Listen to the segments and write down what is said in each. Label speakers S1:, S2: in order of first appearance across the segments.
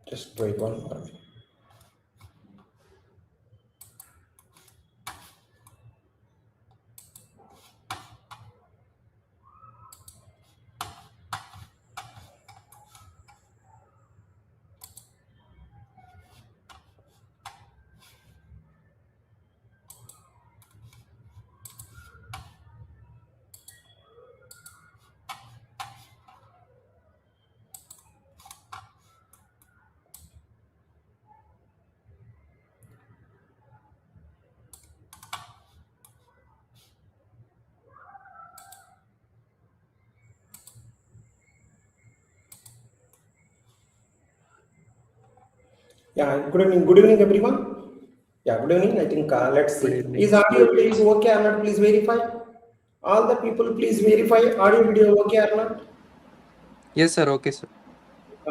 S1: Just wait one more. Yeah, good evening, everyone. Yeah, good evening. I think let's see. Is audio video is okay or not? Please verify. All the people, please verify audio video okay or not.
S2: Yes, sir. Okay, sir.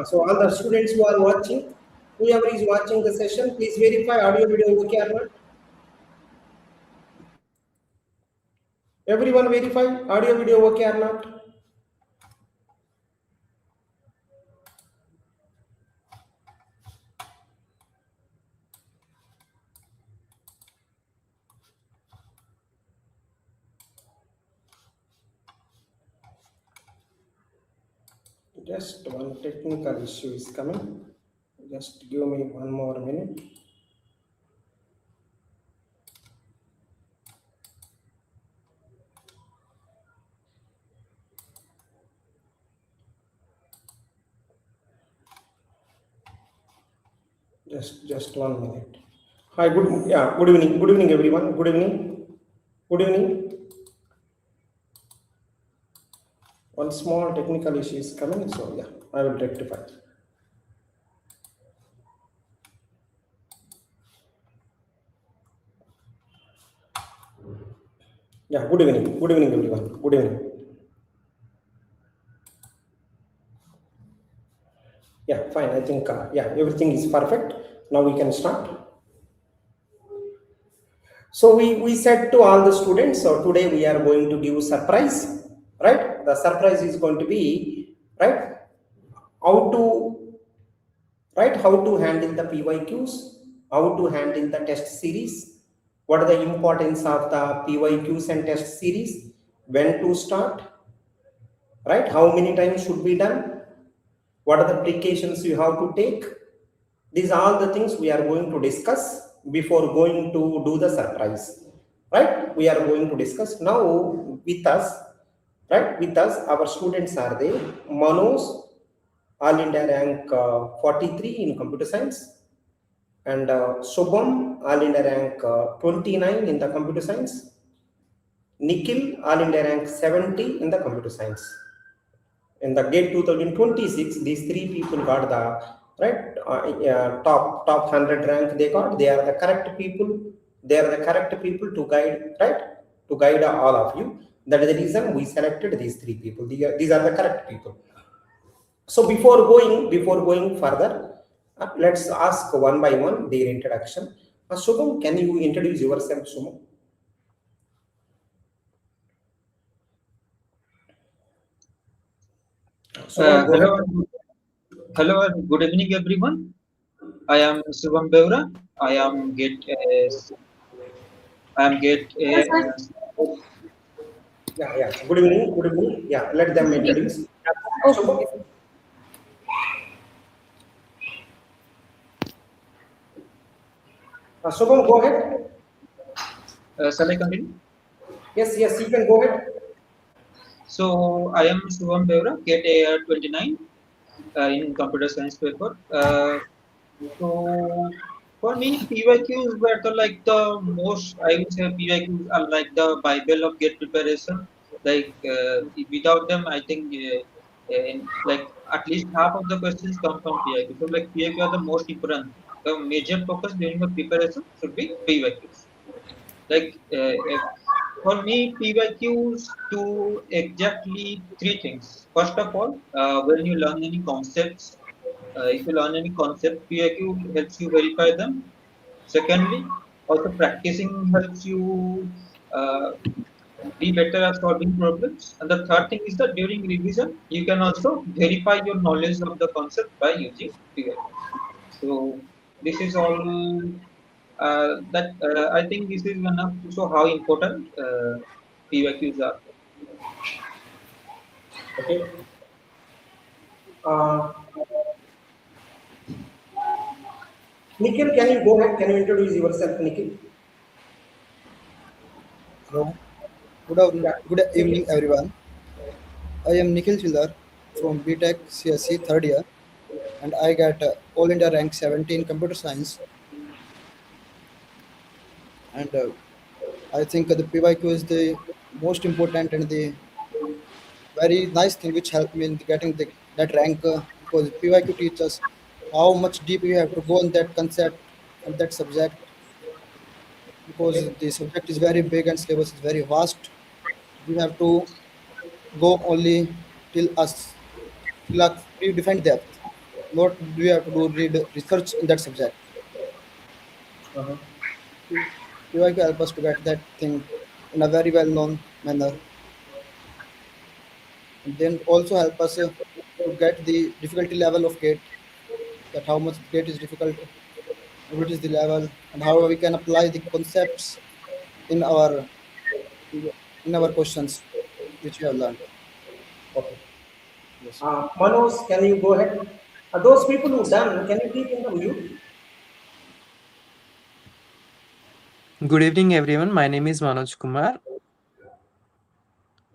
S1: So all the students who are watching, whoever is watching the session, please verify audio video okay or not. Everyone verify audio video okay or not. Just one technical issue is coming. Just give me one more minute. Just 1 minute. Hi, good evening everyone. Good evening. One small technical issue is coming, so yeah, I will rectify. Yeah, good evening everyone. Good evening. Yeah, fine. I think yeah, everything is perfect. Now we can start. So we said to all the students, so today we are going to give surprise, right? The surprise is going to be, right, how to, how to handle the PYQs, how to handle the test series, what are the importance of the PYQs and test series, when to start, right? How many times should be done? What are the precautions you have to take? These are all the things we are going to discuss before going to do the surprise, right? We are going to discuss now with us, right? With us, our students are there. Manoj, All India rank 43 in computer science, and Shubham, All India rank 29 in the computer science. Nikhil, All India rank 70 in the computer science. In the GATE 2026, these three people got the top 100 rank. They got. They are the correct people. They are the correct people to guide, right? To guide all of you. That is the reason we selected these three people. These are the correct people. So before going further, let's ask one by one their introduction. Shubham, can you introduce yourself, Shubham?
S3: Hello and good evening, everyone. I am Subham Beura. I am get.
S1: Yeah. Good evening. Yeah, let them introduce. Shubham? Shubham, go ahead.
S3: Shall I continue?
S1: Yes, you can go ahead.
S3: So I am Subham Beura, get 29 in computer science paper. So for me, PYQs were like the most. I would say PYQs are like the Bible of get preparation. Like without them, I think like at least half of the questions come from PYQ. So like PYQ are the most important. The major focus during the preparation should be PYQs. Like for me, PYQs do exactly three things. First of all, when you learn any concepts, if you learn any concept, PYQ helps you verify them. Secondly, also practicing helps you be better at solving problems. And the third thing is that during revision, you can also verify your knowledge of the concept by using PYQ. So this is all that I think this is enough to show how important PYQs are.
S1: Okay. Uh, Nikhil, can you go ahead? Can you introduce yourself, Nikhil?
S4: Hello.
S1: Yeah,
S4: Good
S1: Nikhil.
S4: evening, everyone. I am Nikhil Childar from BTech CSE third year, and I got All India rank 70 in computer science. And I think the PYQ is the most important and the very nice thing which helped me in getting that rank because PYQ teaches how much deep you have to go in that concept and that subject because
S1: Okay.
S4: the subject is very big and syllabus is very vast. We have to go only till us till a predefined depth. Not do you have to do read research in that subject.
S1: Uh-huh.
S4: You have to help us to get that thing in a very well known manner, and then also help us to get the difficulty level of gate. That how much gate is difficult, what is the level, and how we can apply the concepts in our questions which we have learned.
S1: Okay.
S4: Yes.
S1: Manoj, can you go ahead? Those people who done, can you keep in the mute?
S2: Good evening, everyone. My name is Manoj Kumar.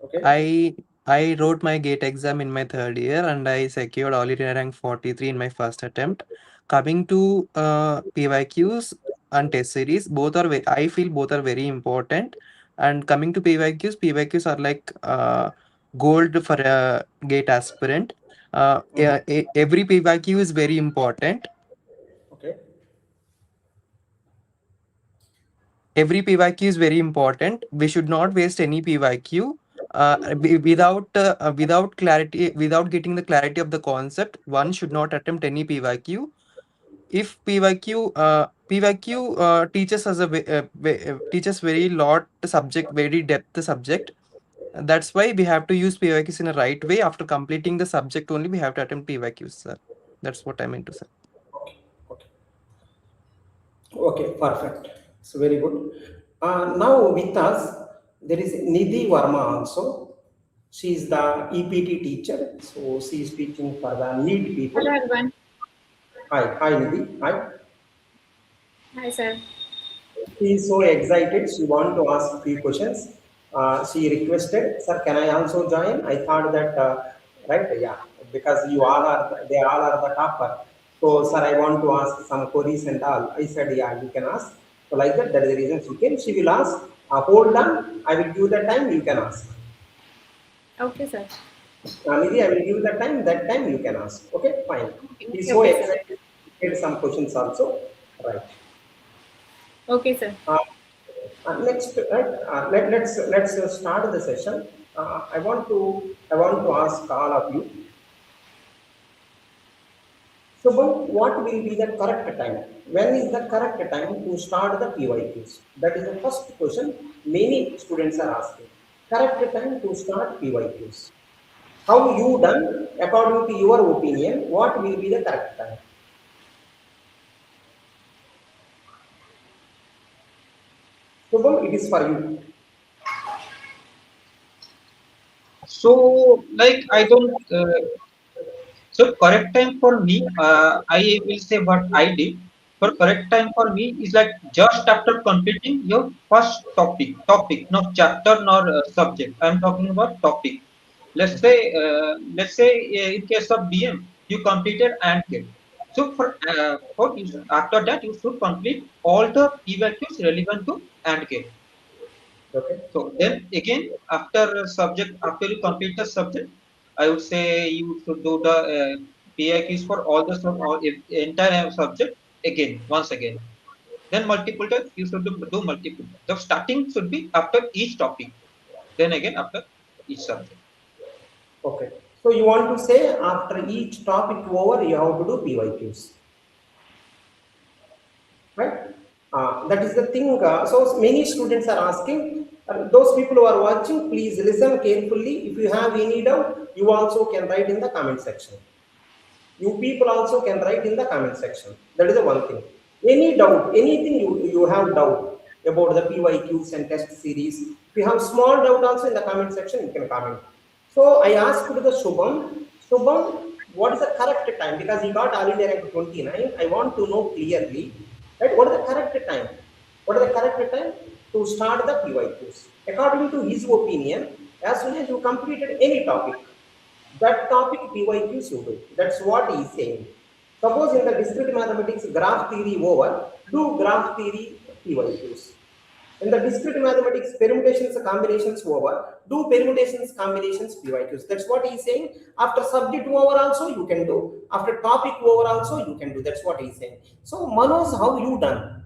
S1: Okay.
S2: I wrote my GATE exam in my third year and I secured all India rank 43 in my first attempt. Coming to PYQs and test series, I feel both are very important. And coming to PYQs are like gold for a GATE aspirant.
S1: Mhm.
S2: Every PYQ is very important.
S1: Okay.
S2: Every PYQ is very important. We should not waste any PYQ without clarity, without getting the clarity of the concept. One should not attempt any PYQ. If PYQ teaches us teaches very lot subject, very depth subject. That's why we have to use PYQs in a right way. After completing the subject only, we have to attempt PYQs, sir. That's what I meant to say.
S1: Okay. Okay. Okay. Perfect. So very good. Now with us, there is Nidhi Verma also. She is the EPT teacher. So she is teaching for the need
S5: Hello
S1: people.
S5: everyone.
S1: Hi. Hi, Nidhi. Hi.
S5: Hi sir.
S1: She is so excited. She want to ask few questions. She requested, "Sir, can I also join?" I thought that, right, yeah, because they all are the topper. So, sir, I want to ask some queries and all. I said, yeah, you can ask. So, like that, that is the reason she came. She will ask. Hold on. I will give the time. You can ask.
S5: Okay sir.
S1: Nidhi, I will give the time. That time you can ask. Okay, fine.
S5: Okay,
S1: He's
S5: okay,
S1: so
S5: okay sir.
S1: excited. He had some questions also. Right.
S5: Okay sir.
S1: Uh, next, right? Let's start the session. I want to ask all of you. So, what will be the correct time? When is the correct time to start the PYQs? That is the first question many students are asking. Correct time to start PYQs. How you done according to your opinion? What will be the correct time? Shubham, it is for you.
S3: So like I don't. So correct time for me, I will say what I did. For correct time for me is like just after completing your first topic, not chapter nor subject. I'm talking about topic. Let's say in case of BM, you completed and get. So for you, after that you should complete all the PYQs relevant to and get.
S1: Okay.
S3: So then again, after you complete the subject, I would say you should do the PIQs for all the entire subject again, once again. Then multiple times you should do multiple times. The starting should be after each topic. Then again after each subject.
S1: Okay. So you want to say after each topic over, you have to do PYQs, right? That is the thing. So many students are asking. Those people who are watching, please listen carefully. If you have any doubt, you also can write in the comment section. You people also can write in the comment section. That is the one thing. Any doubt, anything you have doubt about the PYQs and test series, if you have small doubt also in the comment section, you can comment. So I asked to the Shubham, what is the correct time? Because he got all India rank 29. I want to know clearly, right? What is the correct time? What is the correct time to start the PYQs? According to his opinion, as soon as you completed any topic, that topic PYQs you do. That's what he is saying. Suppose in the discrete mathematics graph theory over, do graph theory PYQs. In the discrete mathematics permutations combinations over, do permutations combinations PYQs. That's what he is saying. After subject over also you can do. After topic over also you can do. That's what he is saying. So Manoj, how you done?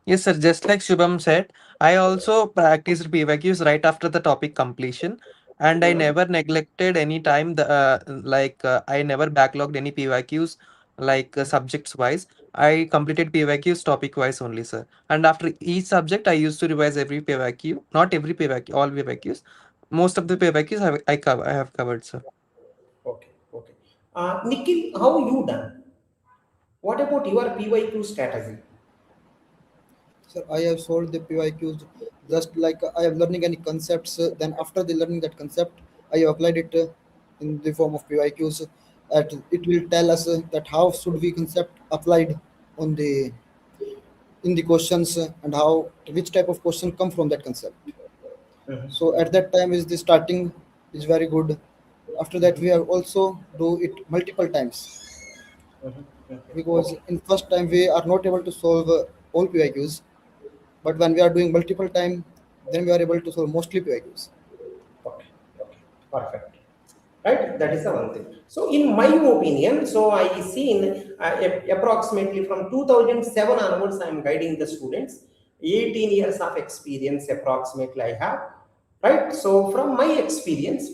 S2: Yes, sir. Just like Shubham said, I also practiced PYQs right after the topic completion, and I never neglected any time. I never backlogged any PYQs subjects wise. I completed PYQs topic wise only, sir. And after each subject, I used to revise every PYQ, not every PYQ, all PYQs. Most of the PYQs I have covered, sir.
S1: Okay, okay. Nikhil, how you done? What about your PYQ strategy?
S4: So I have solved the PYQs just like I am learning any concepts. Then after the learning that concept, I have applied it in the form of PYQs. It will tell us that how should we concept applied on the in the questions and how which type of question come from that concept.
S1: Mhm,
S4: So at that time is the starting is very good. After that we have also do it multiple times
S1: mhm, mhm.
S4: because
S1: Okay,
S4: in first time we are not able to solve all PYQs, but when we are doing multiple time, then we are able to solve mostly PYQs.
S1: okay, okay. Perfect. Right, that is the one thing. So in my opinion, so I seen approximately from 2007 onwards I am guiding the students. 18 years of experience approximately I have, right? So from my experience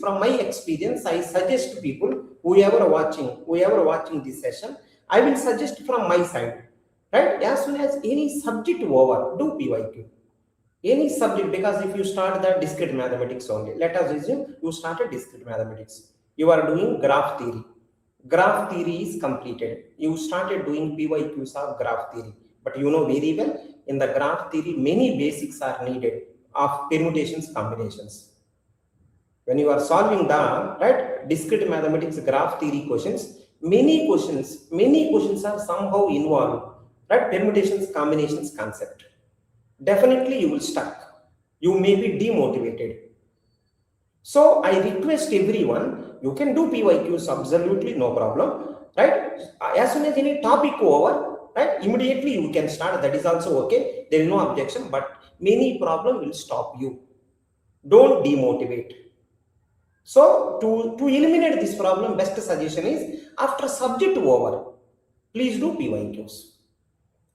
S1: I suggest people, whoever watching this session, I will suggest from my side, right? As soon as any subject over, do PYQ. Any subject, because if you start the discrete mathematics only, let us assume you started discrete mathematics, you are doing graph theory is completed, you started doing PYQs of graph theory, but you know very well in the graph theory many basics are needed of permutations combinations. When you are solving the right discrete mathematics graph theory questions, many questions are somehow involved, right, permutations combinations concept. Definitely you will stuck, you may be demotivated. So I request everyone, you can do PYQs, absolutely no problem, right? As soon as any topic over, right, immediately you can start, that is also okay, there is no objection, but many problem will stop you, don't demotivate. So to eliminate this problem, best suggestion is after subject over, please do PYQs,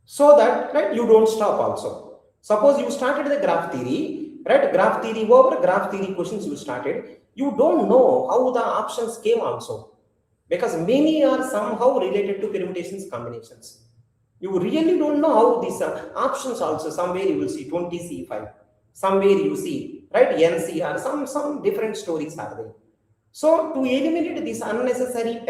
S1: so that, right, you don't stop also. Suppose you started the graph theory, right, graph theory over, graph theory questions you started, you don't know how the options came also, because many are somehow related to permutations combinations. You really don't know how these options also, somewhere you will see 20C5, somewhere you see, right, NCR, some different stories are there. So to eliminate this unnecessary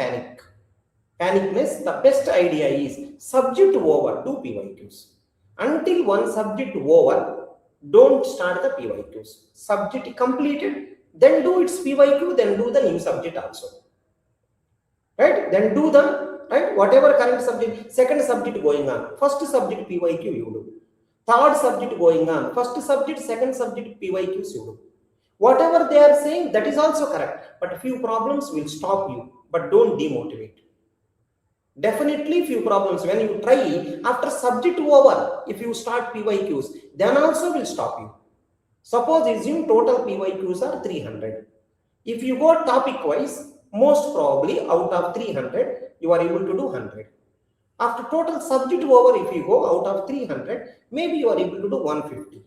S1: panicness, the best idea is subject over, do PYQs. Until one subject over, don't start the PYQs. Subject completed, then do its PYQ, then do the new subject also. Right? Then do the, right, whatever current subject, second subject going on, first subject PYQ you do. Third subject going on, first subject, second subject PYQs you do. Whatever they are saying, that is also correct, but few problems will stop you, but don't demotivate. Definitely few problems when you try after subject over, if you start PYQs, then also will stop you. Suppose assume total PYQs are 300. If you go topic wise, most probably out of 300 you are able to do 100. After total subject over, if you go out of 300, maybe you are able to do 150.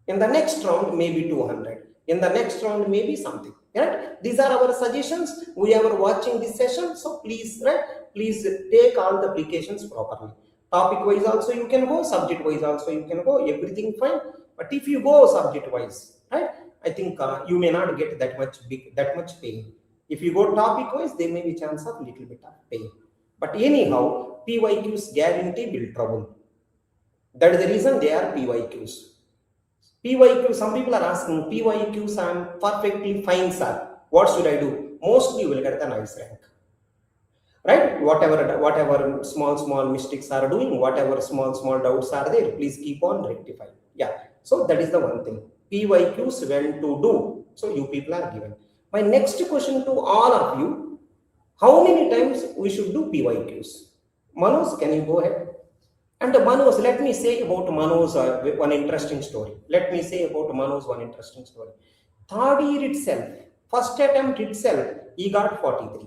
S1: In the next round, maybe 200. In the next round, maybe something. Right? These are our suggestions. We are watching this session, so please, right? Please take all the applications properly. Topic wise also you can go, subject wise also you can go. Everything fine. But if you go subject wise, right? I think you may not get that much pain. If you go topic wise, there may be chance of little bit of pain. But anyhow, PYQs guarantee will trouble. That is the reason they are PYQs. PYQ, some people are asking, PYQs, I am perfectly fine, sir. What should I do? Mostly you will get the nice rank. Right? Whatever small mistakes are doing, whatever small doubts are there, please keep on rectifying. Yeah. So that is the one thing. PYQs when to do. So you people are given. My next question to all of you, how many times we should do PYQs? Manoj, can you go ahead? And Manoj, let me say about Manoj one interesting story. Let me say about Manoj one interesting story. Third year itself, first attempt itself, he got 43.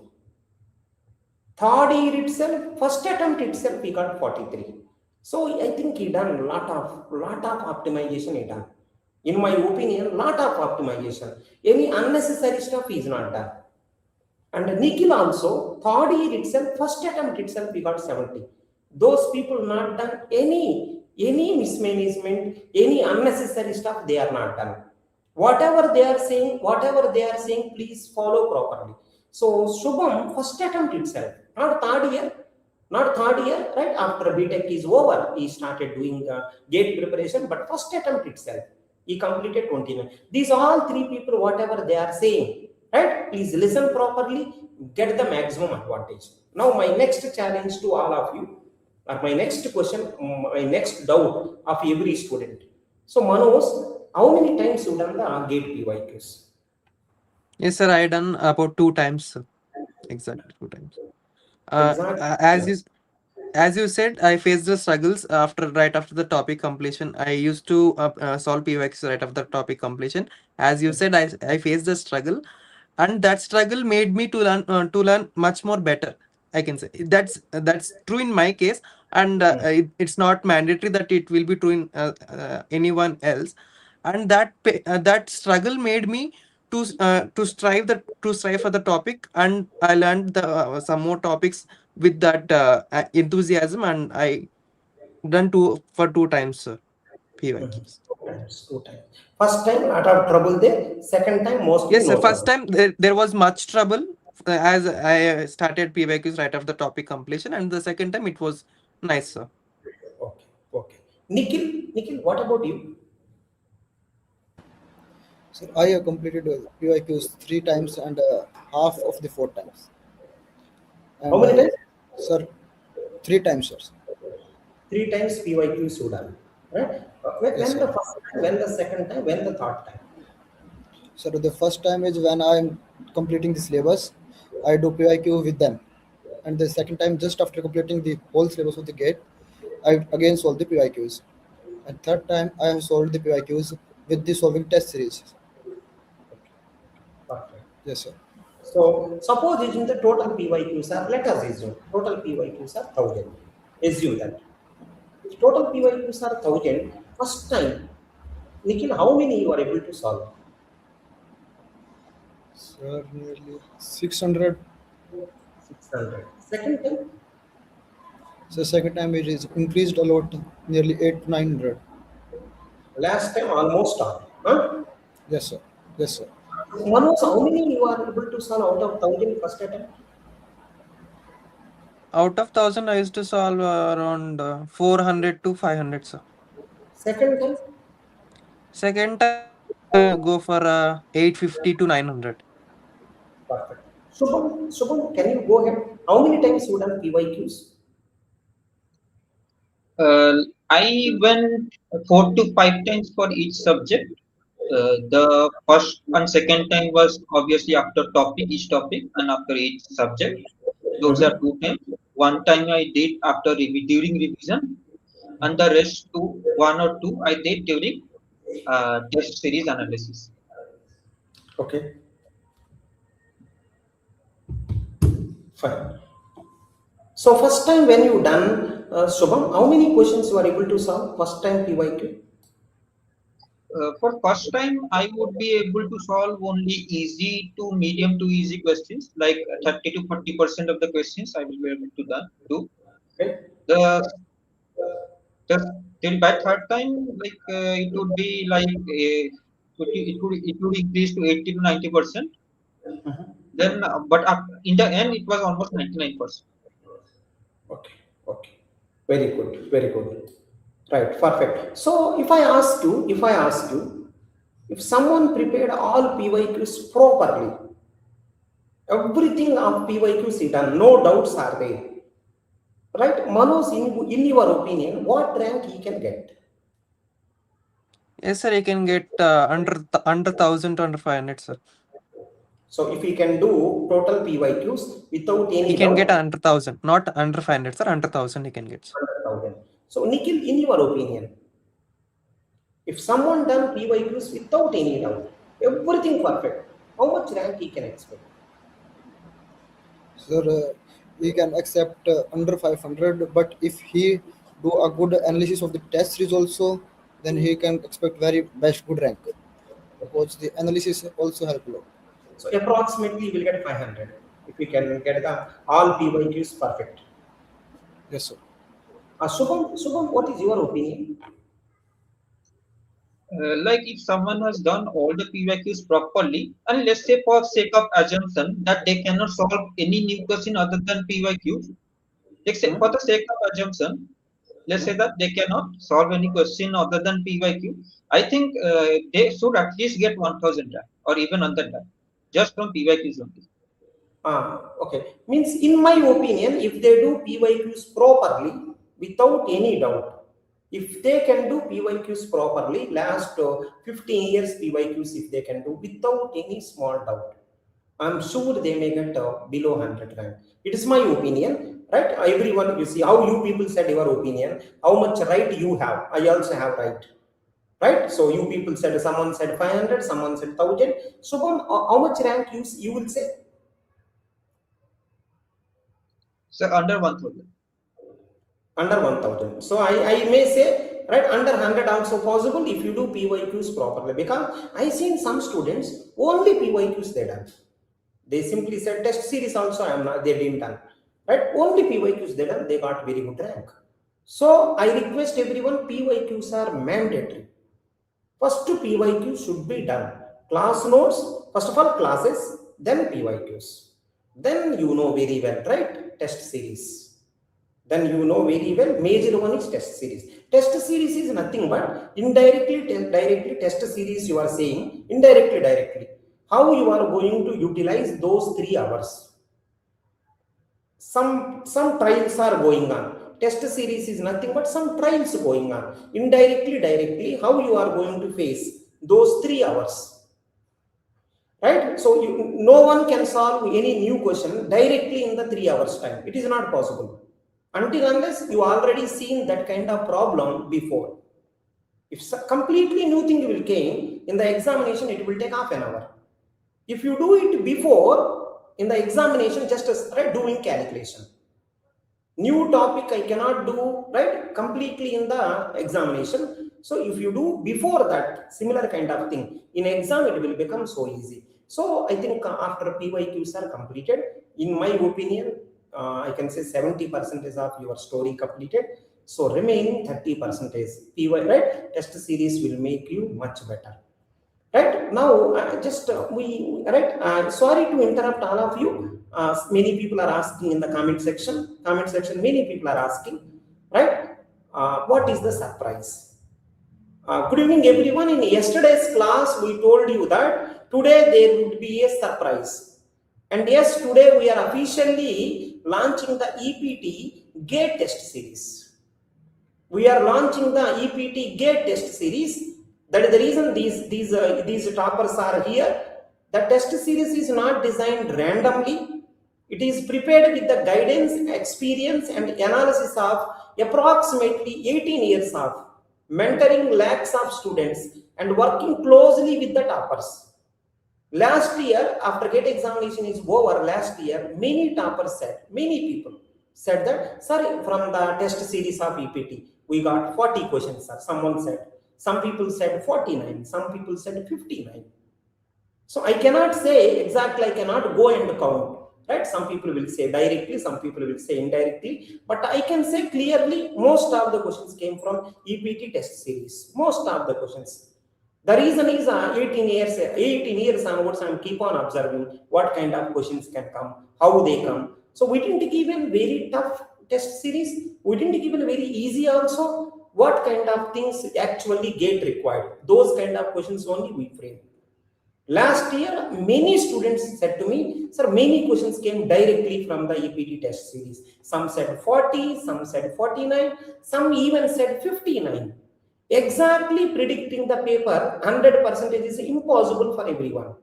S1: Third year itself, first attempt itself, he got 43. So I think he done lot of optimization he done. In my opinion, lot of optimization. Any unnecessary stuff is not done. And Nikhil also, third year itself, first attempt itself, we got 70. Those people not done any mismanagement, any unnecessary stuff, they are not done. Whatever they are saying, please follow properly. So Shubham, first attempt itself, not third year, right? After BTech is over, he started doing gate preparation, but first attempt itself, he completed 29. These all three people, whatever they are saying, right? Please listen properly, get the maximum advantage. Now, my next challenge to all of you, or my next question, my next doubt of every student. So, Manoj, how many times you done the gate PYQs?
S2: Yes, sir. I done about 2 times, sir. Exactly 2 times.
S1: Exactly.
S2: As you said, I faced the struggles right after the topic completion. I used to solve PYQs right after the topic completion. As you said, I faced the struggle, and that struggle made me to learn much more better. I can say that's true in my case, and it's not mandatory that it will be true in anyone else. And that struggle made me to strive for the topic, and I learned the some more topics with that enthusiasm, and I done 2 times, sir, PYQs.
S1: Two times. First time, lot of trouble there. Second time, mostly
S2: Yes, sir.
S1: no
S2: First
S1: trouble.
S2: time there was much trouble as I started PYQs right after the topic completion, and the second time it was nice, sir.
S1: Okay, okay. Nikhil, what about you?
S4: So I have completed PYQs 3 times and half of the 4 times.
S1: How
S4: And
S1: many times?
S4: sir, 3 times, sir.
S1: Three times PYQ Sudan, right?
S4: Yes,
S1: When
S4: sir.
S1: the first time, when the second time, when the third time?
S4: So the first time is when I am completing the syllabus, I do PYQ with them, and the second time just after completing the whole syllabus of the gate, I again solve the PYQs. And third time I have solved the PYQs with the solving test series.
S1: Perfect.
S4: Yes, sir.
S1: So suppose using the total PYQs are, let us assume total PYQs are 1000. Assume that. If total PYQs are 1000, first time, Nikhil, how many you are able to solve?
S4: Sir, nearly 600.
S1: 600. Second time,
S4: So second time it is increased a lot, nearly 8 to 900.
S1: last time almost all. Huh?
S4: Yes, sir. Yes, sir.
S1: Manoj, how many you are able to solve out of 1000 first attempt?
S2: Out of 1,000, I used to solve around 400 to 500, sir.
S1: Second time,
S2: Second time I used to go for 850 to 900.
S1: perfect. Shubham, can you go ahead? How many times you done PYQs?
S3: I went 4 to 5 times for each subject. The first and second time was obviously after topic, each topic, and after each subject. Those are
S1: Mhm.
S3: 2 times. One time I did after during revision, and the rest two, one or two, I did during test series analysis.
S1: Okay, fine. So first time when you done, Shubham, how many questions you are able to solve first time PYQ?
S3: For first time, I would be able to solve only easy to medium to easy questions, like 30 to 40% of the questions I will be able to do.
S1: Okay.
S3: The Just till by third time, like it would be like it would increase to 80 to 90%. Then, but in the end, it was almost 99%.
S1: Okay, okay. Very good, very good. Right, perfect. So if if someone prepared all PYQs properly, everything of PYQs is done, no doubts are there. Right, Manoj, in your opinion, what rank he can get?
S2: Yes, sir. You can get under 1,000 to under 500, sir.
S1: So if he can do total PYQs without
S2: He
S1: any
S2: can get
S1: doubt,
S2: under 1,000, not under 500, sir. Under 1,000 he can get, sir.
S1: 100,000. So Nikhil, in your opinion, if someone done PYQs without any doubt, everything perfect, how much rank he can expect?
S4: Sir, he can accept under 500, but if he do a good analysis of the test series also, then he can expect very best good rank because the analysis also help a lot.
S1: So approximately we'll get 500 if we can get the all PYQs perfect.
S4: Yes, sir.
S1: Shubham, what is your opinion?
S3: Like if someone has done all the PYQs properly, and let's say for sake of assumption that they cannot solve any new question other than PYQs, except for the sake of assumption, let's say that they cannot solve any question other than PYQ. I think they should at least get 1,000 rank or even under that, just from PYQs only.
S1: Okay. Means in my opinion, if they do PYQs properly, without any doubt, if they can do PYQs properly, last 15 years PYQs, if they can do without any small doubt, I'm sure they may get below 100 rank. It is my opinion, right? Everyone, you see how you people said your opinion, how much right you have. I also have right. Right? So you people said, someone said 500, someone said 1,000. So how much rank you will say?
S3: So under 1,000.
S1: Under 1,000. So I may say, right, under 100 also possible if you do PYQs properly, because I seen some students only PYQs they done. They simply said test series also they didn't done. Right? Only PYQs they done, they got very good rank. So I request everyone, PYQs are mandatory. First PYQ should be done. Class notes, first of all classes, then PYQs. Then you know very well, right? Test series. Then you know very well, major one is test series. Test series is nothing but indirectly, directly test series you are saying, indirectly, directly. How you are going to utilize those 3 hours? Some trials are going on. Test series is nothing but some trials going on. Indirectly, directly, how you are going to face those 3 hours? Right? So no one can solve any new question directly in the 3 hours time. It is not possible. Until unless you already seen that kind of problem before. If completely new thing will came in the examination, it will take half an hour. If you do it before in the examination, just right, doing calculation. New topic I cannot do right completely in the examination. So if you do before that similar kind of thing in exam, it will become so easy. So I think after PYQs are completed, in my opinion, I can say 70% of your story completed. So remaining 30% PY, right? Test series will make you much better. Right now, sorry to interrupt all of you. Many people are asking in the comment section. Many people are asking, right? What is the surprise? Good evening, everyone. In yesterday's class, we told you that today there would be a surprise. And yes, today we are officially launching the EPT GATE test series. We are launching the EPT GATE test series. That is the reason these toppers are here. The test series is not designed randomly. It is prepared with the guidance, experience, and analysis of approximately 18 years of mentoring lakhs of students and working closely with the toppers. Last year, after GATE examination is over, last year, many toppers said, many people said that, sorry, from the test series of EPT, we got 40 questions, sir. Someone said, some people said 49, some people said 59. So I cannot say exactly, I cannot go and count, right? Some people will say directly, some people will say indirectly, but I can say clearly, most of the questions came from EPT test series, most of the questions. The reason is 18 years onwards, I'm keep on observing what kind of questions can come, how they come. So we didn't give a very tough test series. We didn't give a very easy also. What kind of things actually get required? Those kind of questions only we frame. Last year, many students said to me, sir, many questions came directly from the EPT test series. Some said 40, some said 49, some even said 59. Exactly predicting the paper 100% is impossible for everyone.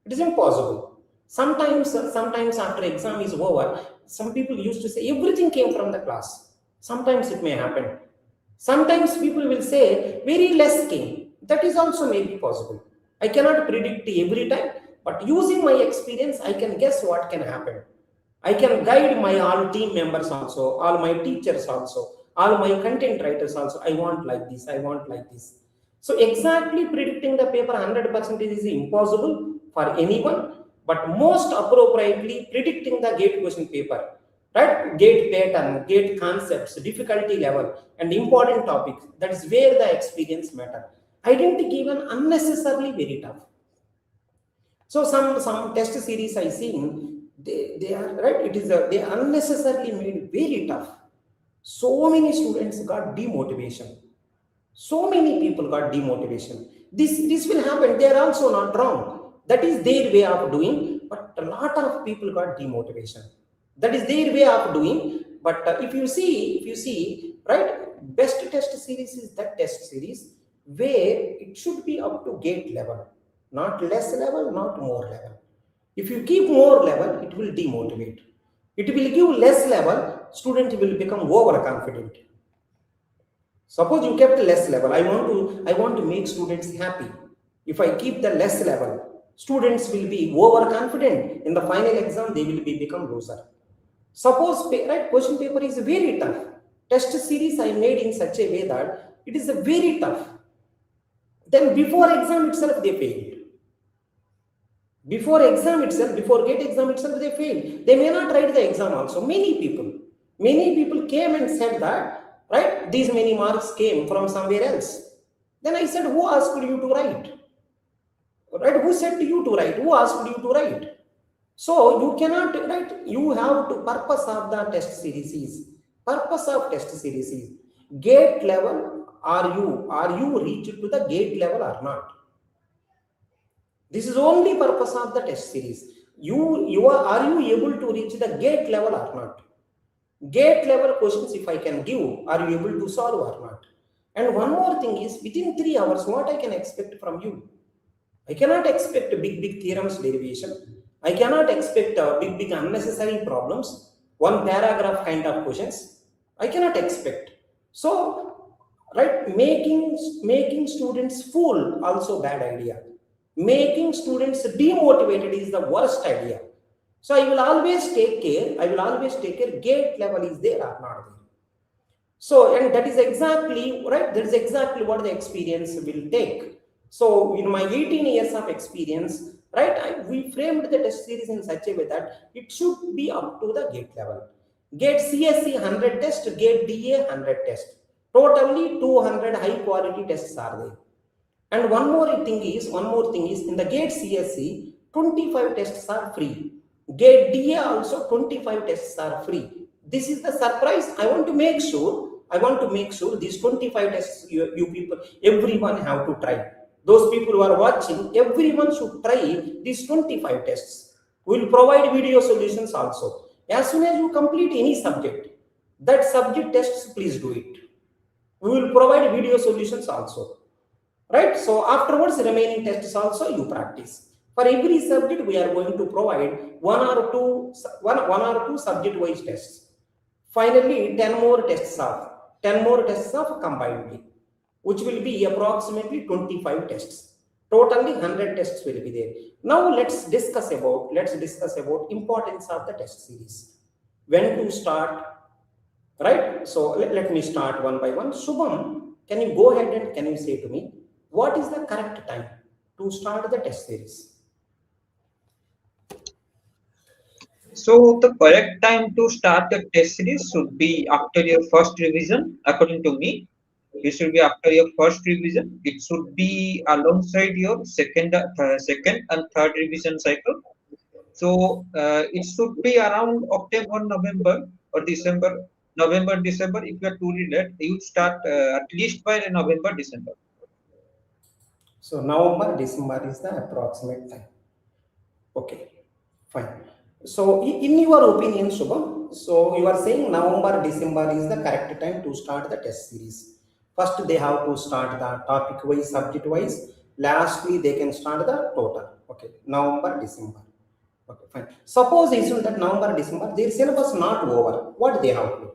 S1: It is impossible. Sometimes after exam is over, some people used to say everything came from the class. Sometimes it may happen. Sometimes people will say very less came. That is also maybe possible. I cannot predict every time, but using my experience, I can guess what can happen. I can guide my all team members also, all my teachers also, all my content writers also. I want like this, I want like this. So exactly predicting the paper 100% is impossible for anyone, but most appropriately predicting the gate question paper, right? Gate pattern, gate concepts, difficulty level, and important topics. That is where the experience matter. I didn't give an unnecessarily very tough. So some test series I seen, they are right. It is they unnecessarily made very tough. So many students got demotivation. So many people got demotivation. This will happen. They are also not wrong. That is their way of doing. But a lot of people got demotivation. That is their way of doing. But if you see, right, best test series is that test series where it should be up to gate level, not less level, not more level. If you keep more level, it will demotivate. It will give less level, student will become overconfident. Suppose you kept less level. I want to make students happy. If I keep the less level, students will be overconfident. In the final exam, they will become loser. Suppose right question paper is very tough. Test series I made in such a way that it is a very tough. Then before exam itself they failed. Before exam itself, before gate exam itself, they failed. They may not write the exam also. Many people came and said that, right, these many marks came from somewhere else. Then I said, who asked you to write? Right? Who said to you to write? Who asked you to write? So you cannot, right? You have to, purpose of the test series is, gate level, are you reached to the gate level or not? This is only purpose of the test series. Are you able to reach the gate level or not? Gate level questions, if I can give, are you able to solve or not? And one more thing is, within 3 hours, what I can expect from you? I cannot expect big theorems derivation. I cannot expect big unnecessary problems. One paragraph kind of questions. I cannot expect. So, right, making students fool also bad idea. Making students demotivated is the worst idea. So I will always take care. Gate level is there or not there. So, and that is exactly right. That is exactly what the experience will take. So, in my 18 years of experience, right, we framed the test series in such a way that it should be up to the gate level. Gate CSE 100 test, gate DA 100 test. Totally 200 high quality tests are there. And one more thing is in the gate CSE, 25 tests are free. Gate DA also 25 tests are free. This is the surprise. I want to make sure these 25 tests you people, everyone have to try. Those people who are watching, everyone should try these 25 tests. We will provide video solutions also. As soon as you complete any subject, that subject tests, please do it. We will provide video solutions also. Right? So afterwards, remaining tests also you practice. For every subject, we are going to provide one or two subject-wise tests. Finally, 10 more tests of combinedly, which will be approximately 25 tests. Totally 100 tests will be there. Now let's discuss about importance of the test series. When to start, right? So let me start one by one. Shubham, can you go ahead and can you say to me, what is the correct time to start the test series?
S3: So the correct time to start the test series should be after your first revision, according to me. It should be after your first revision. It should be alongside your second and third revision cycle. So it should be around October, November or December. November, December. If you are too late, you start at least by November, December.
S1: So November, December is the approximate time. Okay, fine. So in your opinion, Shubham, so you are saying November, December is the correct time to start the test series. First they have to start the topic wise, subject wise. Lastly they can start the total. Okay, November, December. Okay, fine. Suppose isn't that November, December their syllabus not over, what they have to do?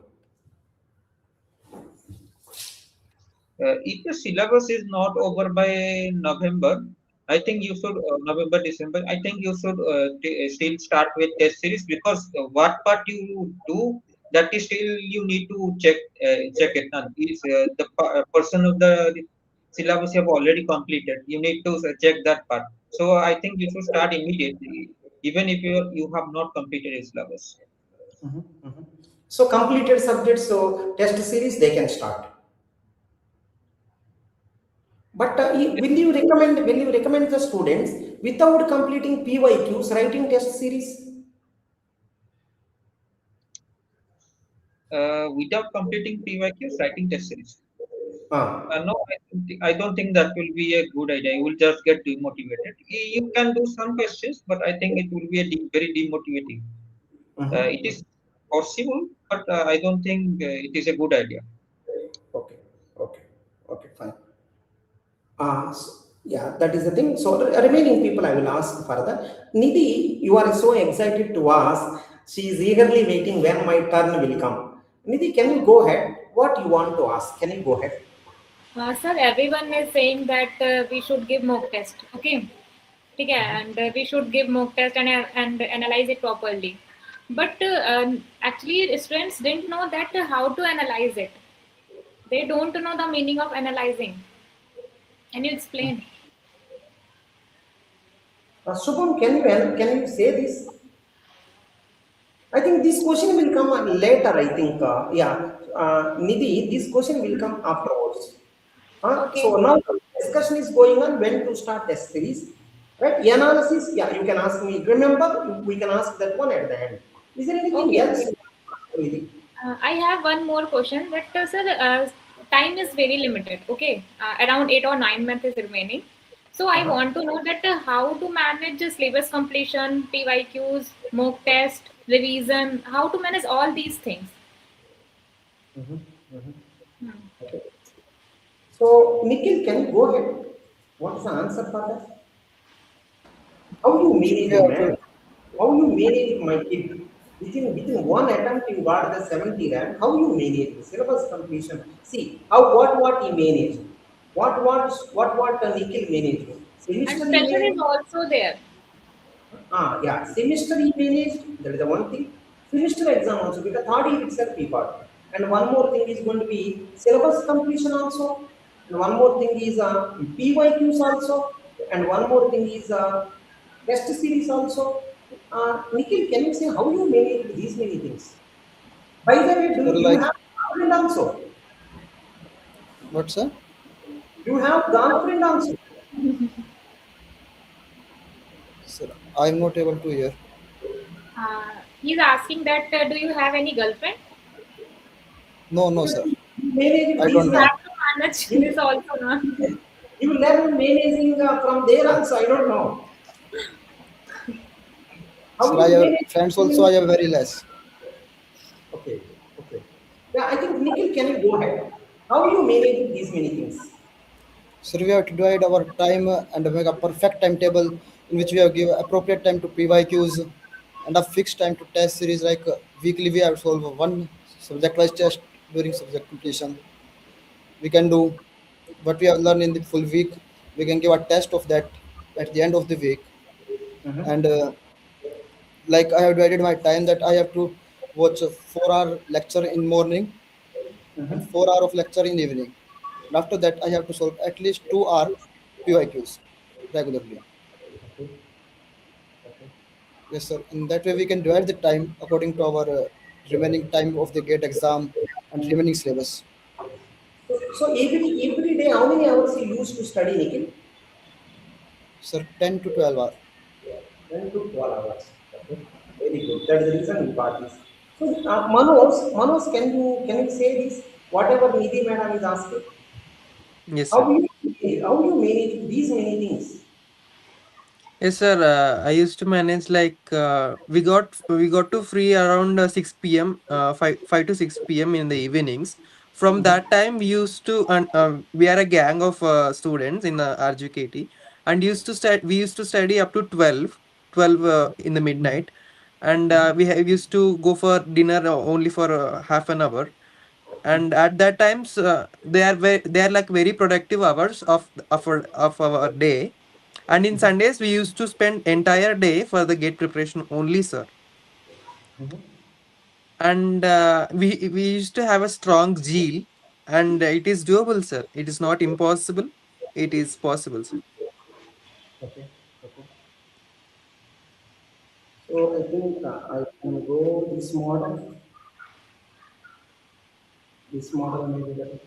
S3: If the syllabus is not over by November, I think you should November, December. I think you should still start with test series, because what part you do, that is still you need to check it. And if the person of the syllabus you have already completed, you need to check that part. So I think you should start immediately, even if you have not completed a syllabus.
S1: Mhm, mhm. So completed subjects, so test series they can start. But will you recommend the students without completing PYQs writing test series?
S3: Without completing PYQs, writing test series.
S1: Ah,
S3: No, I don't think that will be a good idea. You will just get demotivated. You can do some questions, but I think it will be very demotivating. It
S1: mhm.
S3: is possible, but I don't think it is a good idea.
S1: Okay, okay, okay, fine. Yeah, that is the thing. So the remaining people I will ask further. Nidhi, you are so excited to ask. She is eagerly waiting when my turn will come. Nidhi, can you go ahead? What you want to ask? Can you go ahead?
S5: Sir, everyone is saying that we should give mock test. Okay. ठीक है, and we should give mock test and analyze it properly. But actually, students didn't know that how to analyze it. They don't know the meaning of analyzing. Can you explain?
S1: Shubham, can you say this? I think this question will come later. I think, Nidhi, this question will come afterwards. So
S5: Okay.
S1: now the discussion is going on when to start test series, right? Analysis, yeah, you can ask me. Remember, we can ask that one at the end. Is there anything
S5: Okay.
S1: else?
S5: Okay. I have one more question. That sir, time is very limited. Okay, around 8 or 9 months is remaining. So I
S1: Uh-huh.
S5: want to know that how to manage the syllabus completion, PYQs, mock test, revision. How to manage all these things?
S1: Mhm, mhm.
S5: Hmm.
S1: Okay. So, Nikhil, can you go ahead? What's the answer for that? How you
S4: Should we
S1: manage,
S4: have
S1: man?
S4: to,
S1: How you manage my kid? Within one attempt, you got the 70 rank. How you manage the syllabus completion? See how what he managed. What Nikhil managed?
S5: And
S1: Semester he
S5: pressure is
S1: managed.
S5: also there.
S1: Yeah, semester he managed. That is the one thing. Semester exam also because third year itself he got. And one more thing is going to be syllabus completion also. And one more thing is PYQs also. And one more thing is test series also. Nikhil, can you say how you manage these many things? By the way,
S4: sir,
S1: do you
S4: like,
S1: have girlfriend also?
S4: what, sir?
S1: You have girlfriend also.
S4: Sir, I'm not able to hear.
S5: He's asking that do you have any girlfriend?
S4: No, no,
S1: You
S4: sir.
S1: manage
S4: I
S1: these
S4: don't
S5: You
S4: have.
S5: have to manage
S1: you,
S5: this also, no?
S1: you learn managing from there also. I don't know how
S4: Sir, I
S1: you
S4: have
S1: manage.
S4: friends also, I have very less.
S1: Okay, okay. Yeah, I think Nikhil, can you go ahead? How you manage these many things?
S4: Sir, we have to divide our time and make a perfect timetable in which we have give appropriate time to PYQs and a fixed time to test series. Like weekly, we have solve one subject-wise test during subject completion. We can do what we have learned in the full week. We can give a test of that at the end of the week.
S1: Mhm,
S4: And like I have divided my time that I have to watch a 4 hour lecture in morning and
S1: mhm.
S4: 4 hour of lecture in evening. And after that, I have to solve at least 2 hour PYQs regularly.
S1: Okay, okay.
S4: Yes, sir. In that way, we can divide the time according to our remaining time of the gate exam and remaining syllabus.
S1: So every day, how many hours you used to study, Nikhil?
S4: Sir, 10 to 12 hours.
S1: 10 to 12 hours. Okay, very good. That is the reason you got this. So, Manoj, can you say this? Whatever Nidhi madam is asking,
S2: Yes,
S1: how
S2: sir.
S1: you manage these many things?
S2: Yes, sir. I used to manage like we got to free around 6 p.m. 5 to 6 p.m. in the evenings. From that time, we used to and we are a gang of students in RGKT, and we used to study up to 12 in the midnight, and used to go for dinner only for half an hour. And at that times, they are like very productive hours of our day. And in Sundays, we used to spend entire day for the gate preparation only, sir. And we used to have a strong zeal, and it is doable, sir. It is not impossible. It is possible, sir.
S1: Okay, okay. So I think I can go this model. This model maybe that.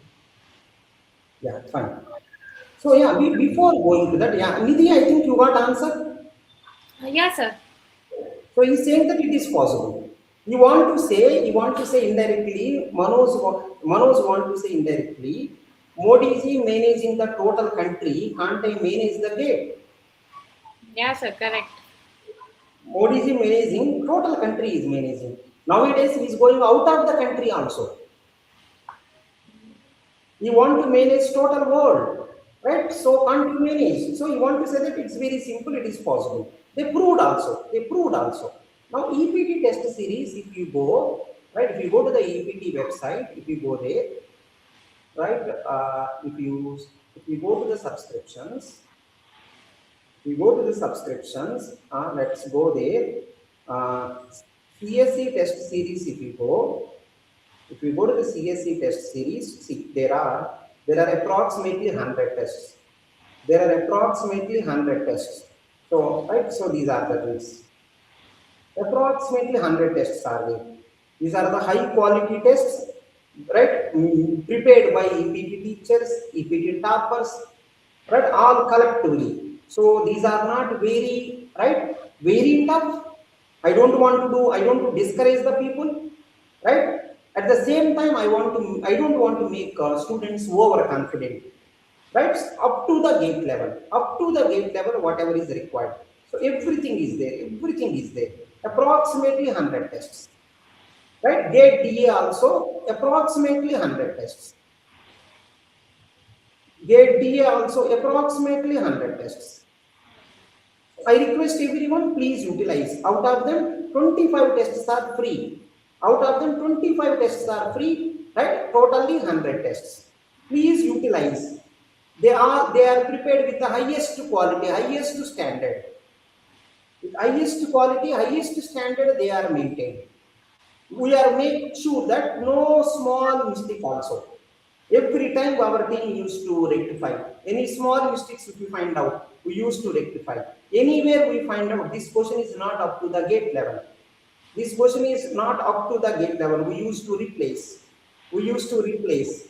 S1: Yeah, fine. So yeah, before going to that, yeah, Nidhi, I think you got answer.
S5: Yeah, sir.
S1: So he's saying that it is possible. You want to say indirectly, Manoj want to say indirectly, Modi ji managing the total country, can't I manage the gate?
S5: Yeah, sir. Correct.
S1: Modi ji managing, total country is managing. Nowadays he is going out of the country also. You want to manage total world, right? So can't you manage? So you want to say that it's very simple, it is possible. They proved also. They proved also. Now EPT test series, if you go, right, if you go to the EPT website, if you go there, right, if you go to the subscriptions, if you go to the subscriptions, let's go there. CSE test series, if you go to the CSE test series, see there are approximately 100 tests. There are approximately 100 tests. So right, so these are the things. Approximately 100 tests are there. These are the high quality tests, right? Prepared by EPT teachers, EPT toppers, right? All collectively. So these are not very, right? Very tough. I don't want to discourage the people, right? At the same time, I don't want to make students overconfident, right? Up to the gate level, whatever is required. So everything is there. Approximately 100 tests, right? Gate DA also approximately 100 tests. Gate DA also approximately 100 tests. I request everyone, please utilize. Out of them, 25 tests are free. Out of them, 25 tests are free, right? Totally 100 tests. Please utilize. They are prepared with the highest quality, highest standard. With highest quality, highest standard, they are maintained. We are make sure that no small mistake also. Every time our team used to rectify. Any small mistakes if we find out, we used to rectify. Anywhere we find out this question is not up to the gate level. This question is not up to the gate level. We used to replace. We used to replace.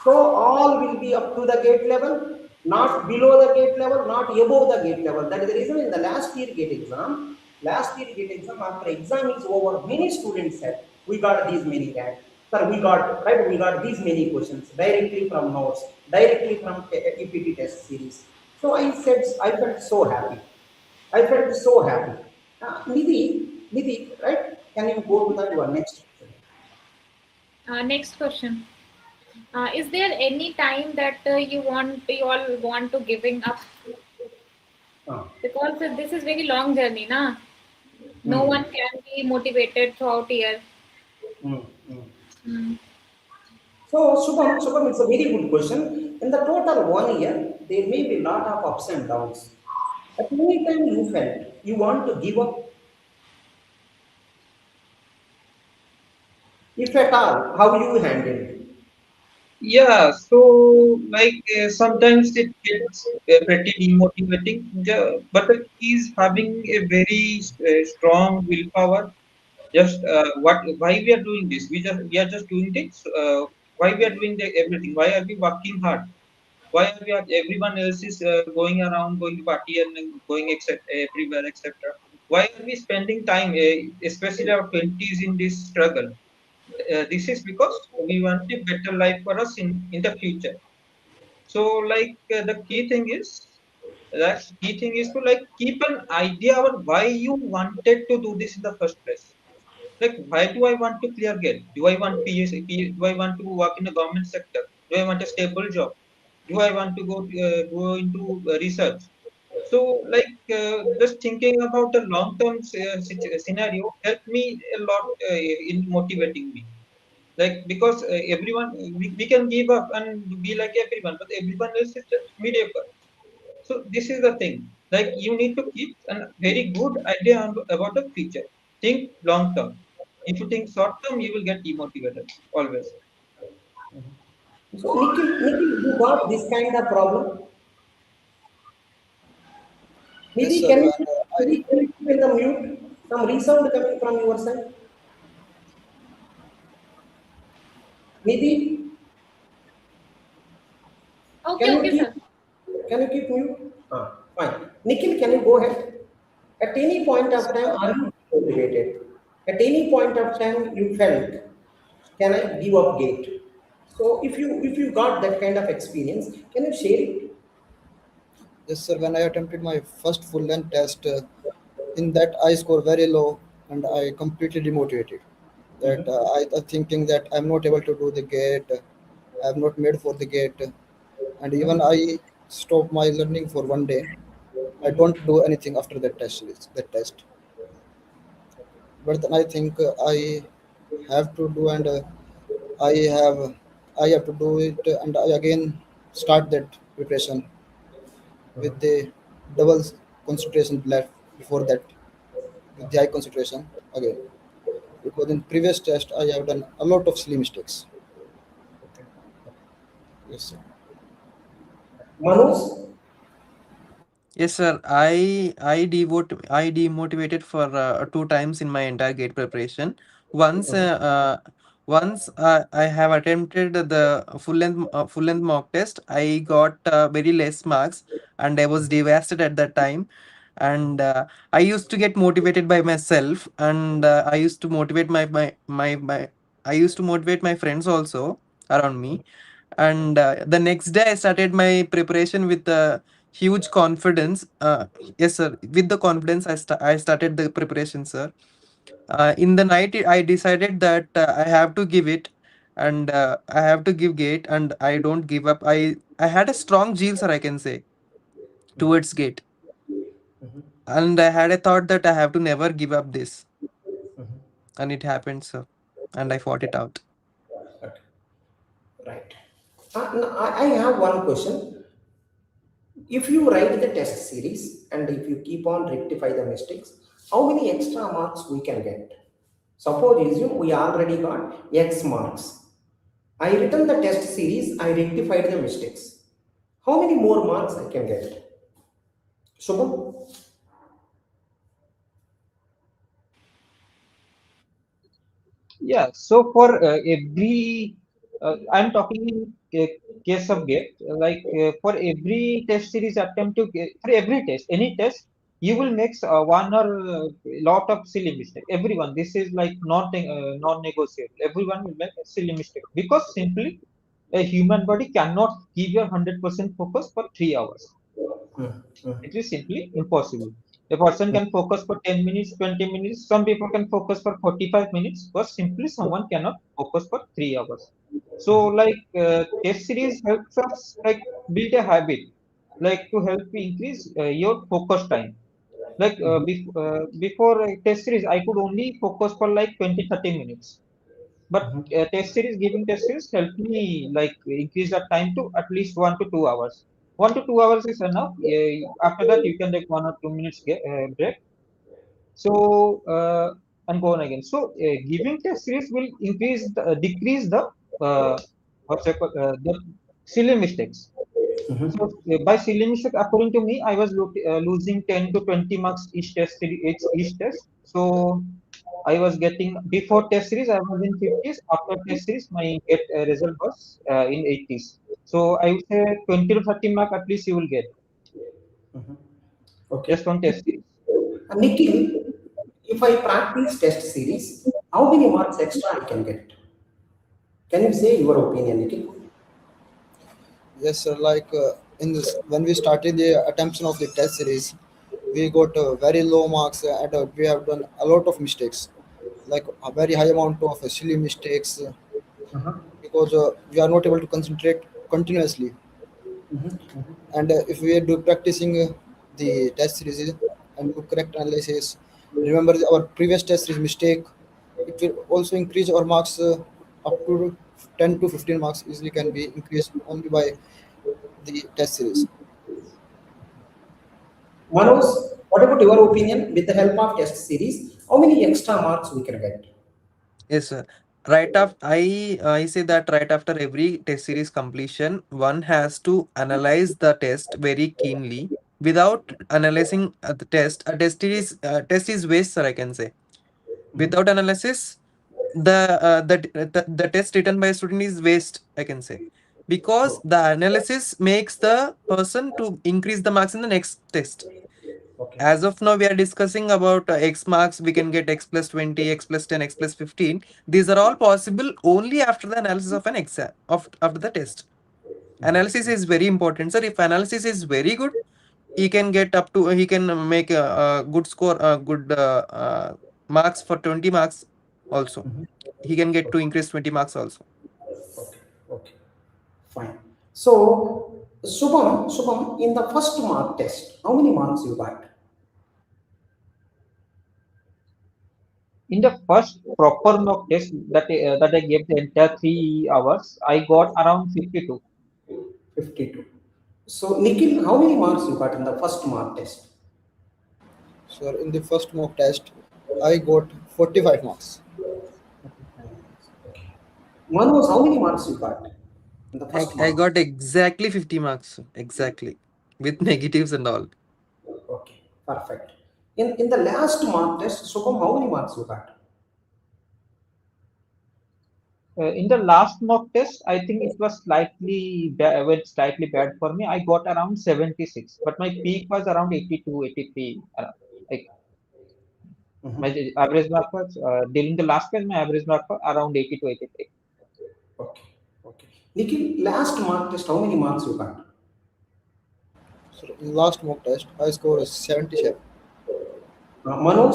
S1: So all will be up to the gate level, not below the gate level, not above the gate level. That is the reason in the last year gate exam, after exam is over, many students said, we got these many rank. Sir, we got these many questions directly from notes, directly from EPT test series. So I felt so happy. I felt so happy. Nidhi, right? Can you go to the your next question?
S5: Next question. Is there any time that you all want to giving up?
S1: Uh,
S5: Because this is very long journey, na? No
S1: hmm,
S5: one can be motivated throughout year.
S1: hmm, hmm.
S5: Mm.
S1: So, Shubham, it's a very good question. In the total 1 year, there may be a lot of ups and downs. At any time you felt you want to give up, if at all, how you handle it?
S3: Yeah, so like sometimes it gets pretty demotivating, but the key is having a very strong willpower. Just why we are doing this? We are just doing this. Why we are doing everything? Why are we working hard? Why are we? Everyone else is going around, going to party and going except everywhere, etc. Why are we spending time, especially our 20s, in this struggle? This is because we want a better life for us in the future. So, like the key thing is to like keep an idea about why you wanted to do this in the first place. Like, why do I want to clear gate? Do I want Do I want to work in the government sector? Do I want a stable job? Do I want to go into research? So, like, just thinking about the long-term scenario helped me a lot in motivating me. Like, because everyone, we can give up and be like everyone, but everyone else is just mediocre. So this is the thing. Like, you need to keep a very good idea about the future. Think long term. If you think short term, you will get demotivated always.
S1: So Nikhil, you got this kind of problem.
S4: Yes,
S1: Maybe
S4: sir.
S1: can you
S4: When
S1: maybe can you keep in the mute? Some resound coming from your side. Maybe can
S5: Okay,
S1: you
S5: okay,
S1: keep
S5: sir.
S1: can you keep mute? Fine. Nikhil, can you go ahead? At any point of
S4: sir,
S1: time, are you motivated? At any point of time, you felt, can I give up gate? So if you got that kind of experience, can you share it?
S4: yes, sir. When I attempted my first full length test, in that I scored very low, and I completely demotivated. That I thinking that I'm not able to do the gate, I'm not made for the gate, and even I stopped my learning for one day. I don't do anything after that test series, that test. But then I think I have to do, and I have I have to do it, and I again start that preparation with the double concentration left before that, with the high concentration again. Because in previous test I have done a lot of silly mistakes. Yes, sir.
S1: Manoj,
S2: Yes, sir. I demotivated for two times in my entire gate preparation. Once, I have attempted the full length mock test. I got very less marks, and I was devastated at that time. And I used to get motivated by myself, and I used to motivate my I used to motivate my friends also around me. And the next day I started my preparation with huge confidence. Yes, sir. With the confidence, I started the preparation, sir. In the night, I decided that I have to give it, and I have to give gate, and I don't give up. I had a strong zeal, sir, I can say, towards gate, and I had a thought that I have to never give up this, and it happened, sir, and I fought it out.
S1: right. Now, I have one question. If you write the test series and if you keep on rectify the mistakes, how many extra marks we can get? Suppose assume we already got X marks. I written the test series, I rectified the mistakes. How many more marks I can get? Shubham?
S3: Yeah. So for every, I'm talking in case of GATE, for every test series attempt for every test, any test, you will make one or lot of silly mistake. Everyone, this is like not non-negotiable. Everyone will make a silly mistake because simply a human body cannot give your 100% focus for 3 hours. It is simply impossible. A person can focus for 10 minutes, 20 minutes. Some people can focus for 45 minutes, but simply someone cannot focus for 3 hours. So, like, test series helps us like build a habit, like to help you increase your focus time. Like before test series, I could only focus for like 20, 30 minutes. But test series, giving test series helped me like increase that time to at least 1 to 2 hours. 1 to 2 hours is enough. After that, you can take 1 or 2 minutes break. So and go on again. So giving test series will decrease the what's it called, the silly mistakes. So by silly mistake, according to me, I was losing 10 to 20 marks each test. So I was getting before test series, I was in 50s. After test series, my get result was in 80s. So I would say 20 to 30 mark at least you will get
S1: Okay.
S3: just on test series.
S1: Nikhil, if I practice test series, how many marks extra I can get? Can you say your opinion, Nikhil?
S4: Yes, sir. In this, when we started the attempts of the test series, we got very low marks and we have done a lot of mistakes, like a very high amount of silly mistakes
S1: Uh-huh.
S4: because we are not able to concentrate continuously. And if we do practicing the test series and do correct analysis, remember our previous test series mistake, it will also increase our marks up to 10 to 15 marks easily can be increased only by the test series.
S1: Manoj, what about your opinion? With the help of test series, how many extra marks we can get?
S2: Yes, sir. Right after I say that right after every test series completion, one has to analyze the test very keenly. Without analyzing the test, a test is waste, sir. I can say without analysis, the test written by a student is waste. I can say because
S1: Oh,
S2: the analysis makes the person to increase the marks in the next test.
S1: okay.
S2: As of now we are discussing about x marks, we can get x plus 20, x plus 10, x plus 15. These are all possible only after the analysis of an exam of after the test. Analysis is very important, sir. If analysis is very good, he can get up to he can make a good score, good marks for 20 marks also. He can get to increase 20 marks also.
S1: Okay. Okay. Fine. So, Shubham, in the first mark test, how many marks you got?
S3: In the first proper mock test that I gave the entire 3 hours, I got around 52.
S1: 52. So, Nikhil, how many marks you got in the first mark test?
S4: So in the first mock test, I got 45 marks.
S1: 45 marks. Okay. Manoj, how many marks you got in the first
S2: I
S1: mark?
S2: got exactly 50 marks, exactly, with negatives and all.
S1: Okay, perfect. In the last mark test, Shubham, how many marks you got?
S3: In the last mock test, I think it was went slightly bad for me. I got around 76, but my peak was around 82, 83. Like my
S1: Mhm.
S3: average mark was during the last test, my average mark was around 82, 83.
S1: Okay, okay. Nikhil, last mark test, how many marks you got?
S4: So in last mock test, I scored 77.
S1: Manoj,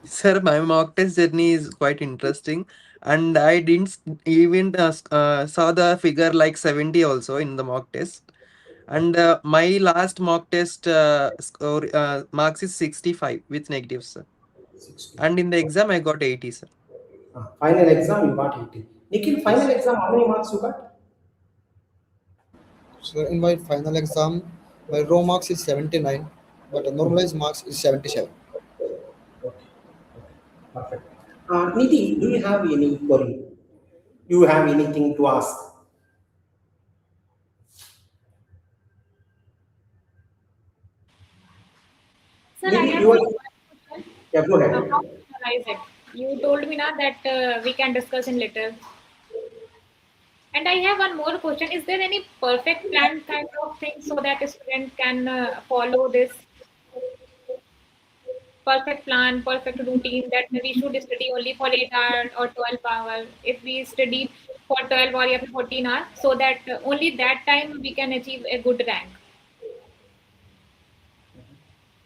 S2: Sir, my mock test journey is quite interesting, and I didn't even saw the figure like 70 also in the mock test. And my last mock test score marks is 65 with negatives, sir.
S1: 65.
S2: And in the exam, I got 80, sir.
S1: Final exam, you got 80. Nikhil, final
S2: Yes.
S1: exam, how many marks you got?
S4: So in my final exam, my raw marks is 79, but the normalized marks is 77.
S1: Okay, okay, perfect. Nidhi, do you have any query? You have anything to ask?
S5: Sir, I
S1: Nidhi,
S5: have
S1: you are,
S5: only one question.
S1: yeah, go
S5: How
S1: ahead.
S5: to analyze it? You told me now that we can discuss in later. And I have one more question. Is there any perfect plan kind of thing so that a student can follow this perfect plan, perfect routine that we should study only for 8 hours or 12 hours? If we study for 12 or even 14 hours, so that only that time we can achieve a good rank.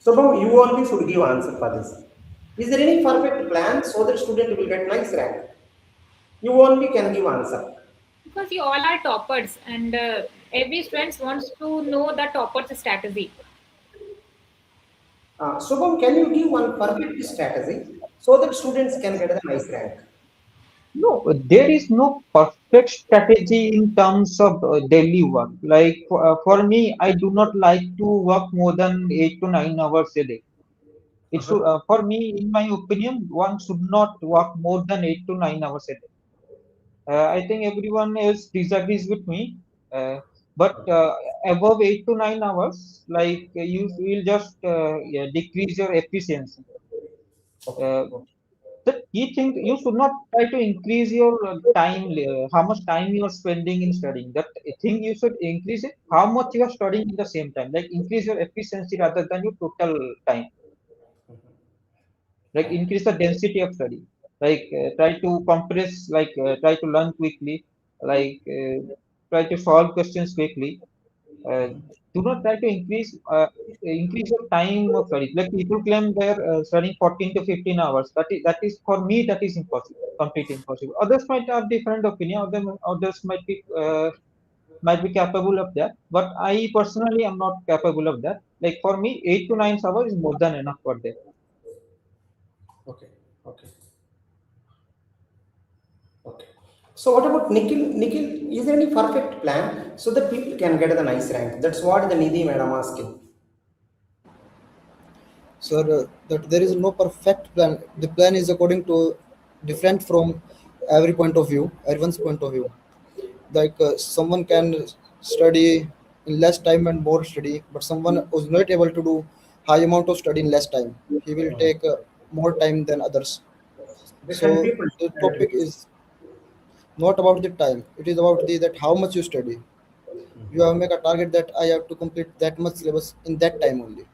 S1: So now you only should give answer for this. Is there any perfect plan so that student will get nice rank? You only can give answer.
S5: Because you all are toppers, and every student wants to know the topper's strategy.
S1: Shubham, can you give one perfect strategy so that students can get a nice rank?
S3: No, there is no perfect strategy in terms of daily work. Like for me, I do not like to work more than 8 to 9 hours a day. It should,
S1: Uh-huh.
S3: for me, in my opinion, one should not work more than 8 to 9 hours a day. I think everyone else disagrees with me. Uh, But above 8 to 9 hours, like you will just yeah, decrease your efficiency.
S1: Okay.
S3: Uh,
S1: Okay.
S3: the key thing, you should not try to increase your time, how much time you are spending in studying. That thing you should increase it, how much you are studying in the same time. Like increase your efficiency rather than your total time. Like increase the density of study. Like try to compress, like try to learn quickly, like try to solve questions quickly. uh, do not try to increase your time of study. Like people claim they're studying 14 to 15 hours. That is for me, that is impossible, completely impossible. Others might have different opinion. Others might be capable of that, but I personally am not capable of that. Like for me, 8 to 9 hours is more than enough for that.
S1: Okay. Okay. Okay. So what about Nikhil? Nikhil, is there any perfect plan so that people can get the nice rank? That's what the Nidhi madam asking.
S4: Sir, that there is no perfect plan. The plan is according to different from every point of view, everyone's point of view. Like someone can study in less time and more study, but someone who's not able to do high amount of study in less time, he will take more time than others.
S1: Different
S4: So
S1: people,
S4: the
S1: different
S4: topic
S1: ways.
S4: is not about the time. It is about the that how much you study. You have make a target that I have to complete that much syllabus in that time only.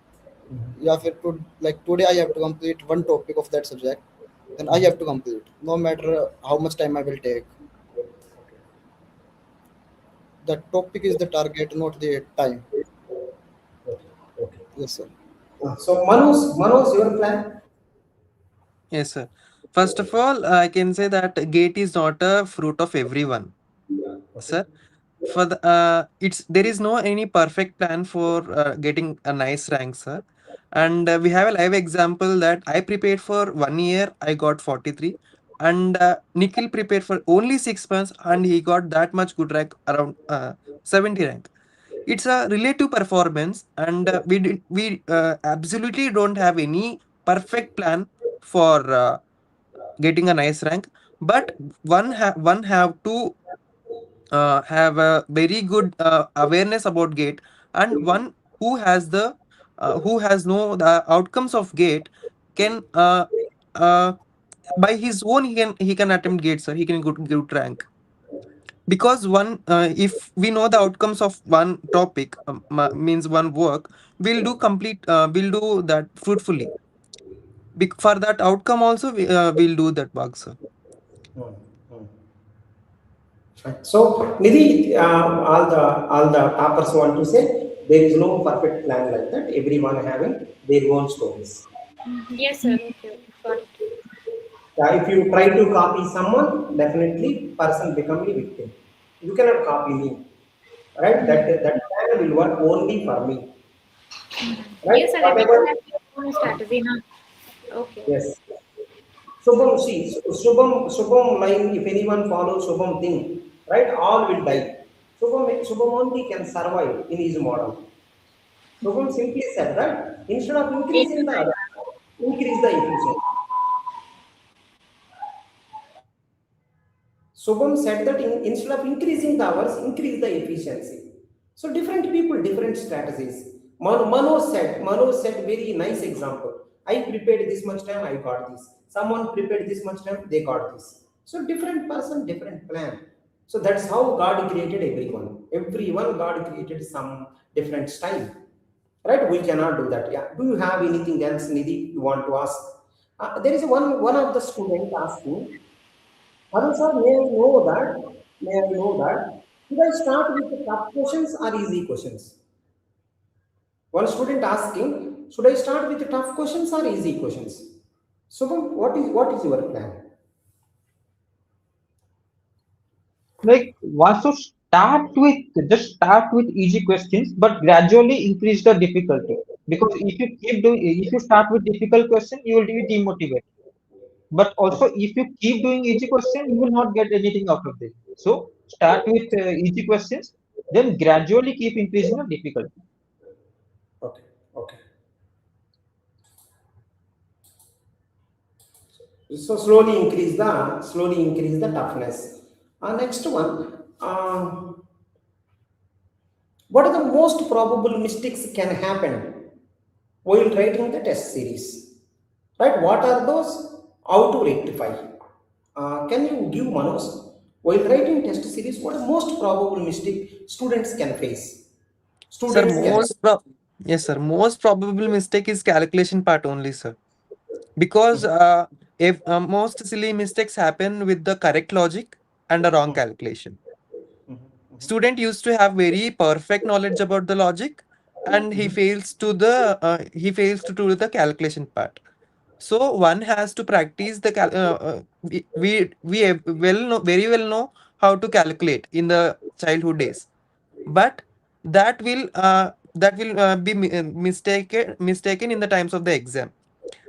S4: You have to, like today I have to complete one topic of that subject, then I have to complete no matter how much time I will take. The topic is the target, not the time.
S1: Okay. Okay.
S4: Yes, sir.
S1: So Manoj, your plan?
S2: Yes, sir. First of all, I can say that gate is not a fruit of everyone,
S1: Okay.
S2: sir. For the it's there is no any perfect plan for getting a nice rank, sir. And we have a live example that I prepared for 1 year, I got 43, and Nikhil prepared for only 6 months and he got that much good rank, around 70 rank. It's a relative performance, and we absolutely don't have any perfect plan for getting a nice rank. But one have to have a very good awareness about gate, and one who has know the outcomes of gate can uh, by his own he can attempt gate, sir. He can good rank, because one if we know the outcomes of one topic, means one work, we'll do that fruitfully. For that outcome also, we'll do that work, sir.
S1: Hmm. Hmm. Fine. So Nidhi, all the toppers want to say there is no perfect plan like that. Everyone having their own stories.
S5: Yes, sir. Okay, okay, got it.
S1: If you try to copy someone, definitely person become a victim. You cannot copy me, right? That plan will work only for me, right?
S5: Yes, sir.
S1: Whatever.
S5: Everyone has their own strategy now. Okay.
S1: Yes. Shubham, see, Shubham line, if anyone follows Shubham thing, right, all will die. Shubham only can survive in his model. Shubham simply said, right, instead of
S5: Eight
S1: increasing
S5: to
S1: the
S5: nine
S1: other, increase the efficiency. Shubham said that instead of increasing the hours, increase the efficiency. So different people, different strategies. Manoj said very nice example. I prepared this much time, I got this. Someone prepared this much time, they got this. So different person, different plan. So that's how God created everyone. Everyone God created some different style. Right? We cannot do that. Yeah. Do you have anything else, Nidhi, you want to ask? There is one of the students asking, Arun sir, may I know that, should I start with the tough questions or easy questions? One student asking, should I start with the tough questions or easy questions? Subham, what is your plan?
S3: Like once you start with easy questions, but gradually increase the difficulty. Because if you start with difficult question, you will be demotivated. But also,
S1: Okay,
S3: if you keep doing easy question, you will not get anything out of this. So start with easy questions, then gradually keep increasing the difficulty.
S1: okay, okay. So slowly increase the toughness. Next one. What are the most probable mistakes can happen while writing the test series? Right? What are those? How to rectify? Can you give Manoj? While writing test series, what are most probable mistake students can face?
S2: Sir,
S1: Students can.
S2: yes, sir. Most probable mistake is calculation part only, sir. Because if most silly mistakes happen with the correct logic and a wrong calculation. Student used to have very perfect knowledge about the logic, and he fails to do the calculation part. So one has to practice the very well know how to calculate in the childhood days, but that will be mistaken in the times of the exam.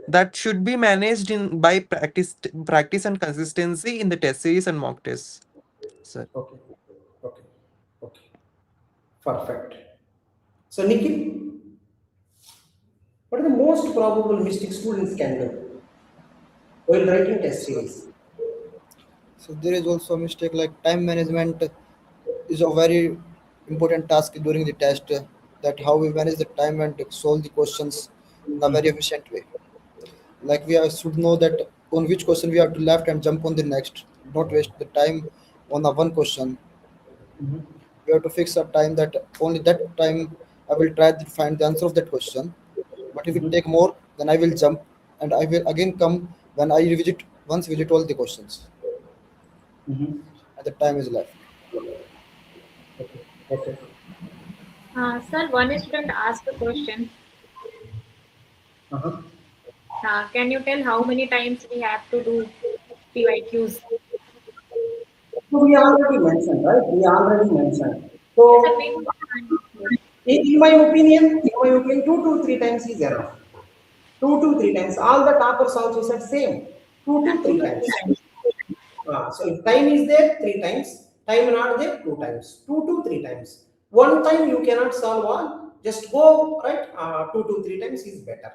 S2: That should be managed in by practice and consistency in the test series and mock tests, sir.
S1: Okay. Okay. Okay. Perfect. So Nikhil, what are the most probable mistakes students can do while writing test series?
S4: So there is also a mistake like time management is a very important task during the test. That how we manage the time and solve the questions in a very efficient way. Like should know that on which question we have to left and jump on the next. Not waste the time on a one question. We have to fix a time that only that time I will try to find the answer of that question. But if it take more, then I will jump and I will again come when I visit all the questions and the time is left.
S1: Okay. Okay.
S5: Sir, one student asked a question.
S1: Uh-huh.
S5: Can you tell how many times we have to do PYQs?
S1: So we already mentioned, right? We already mentioned.
S5: Yes, sir,
S1: So
S5: we
S1: in my opinion, 2 to 3 times is enough. 2 to 3 times. All the toppers also said same. Two to
S5: two
S1: three
S5: to
S1: times.
S5: three times.
S1: So if time is there, 3 times. Time not there, 2 times. 2 to 3 times. One time you cannot solve all. Just go right. 2 to 3 times is better.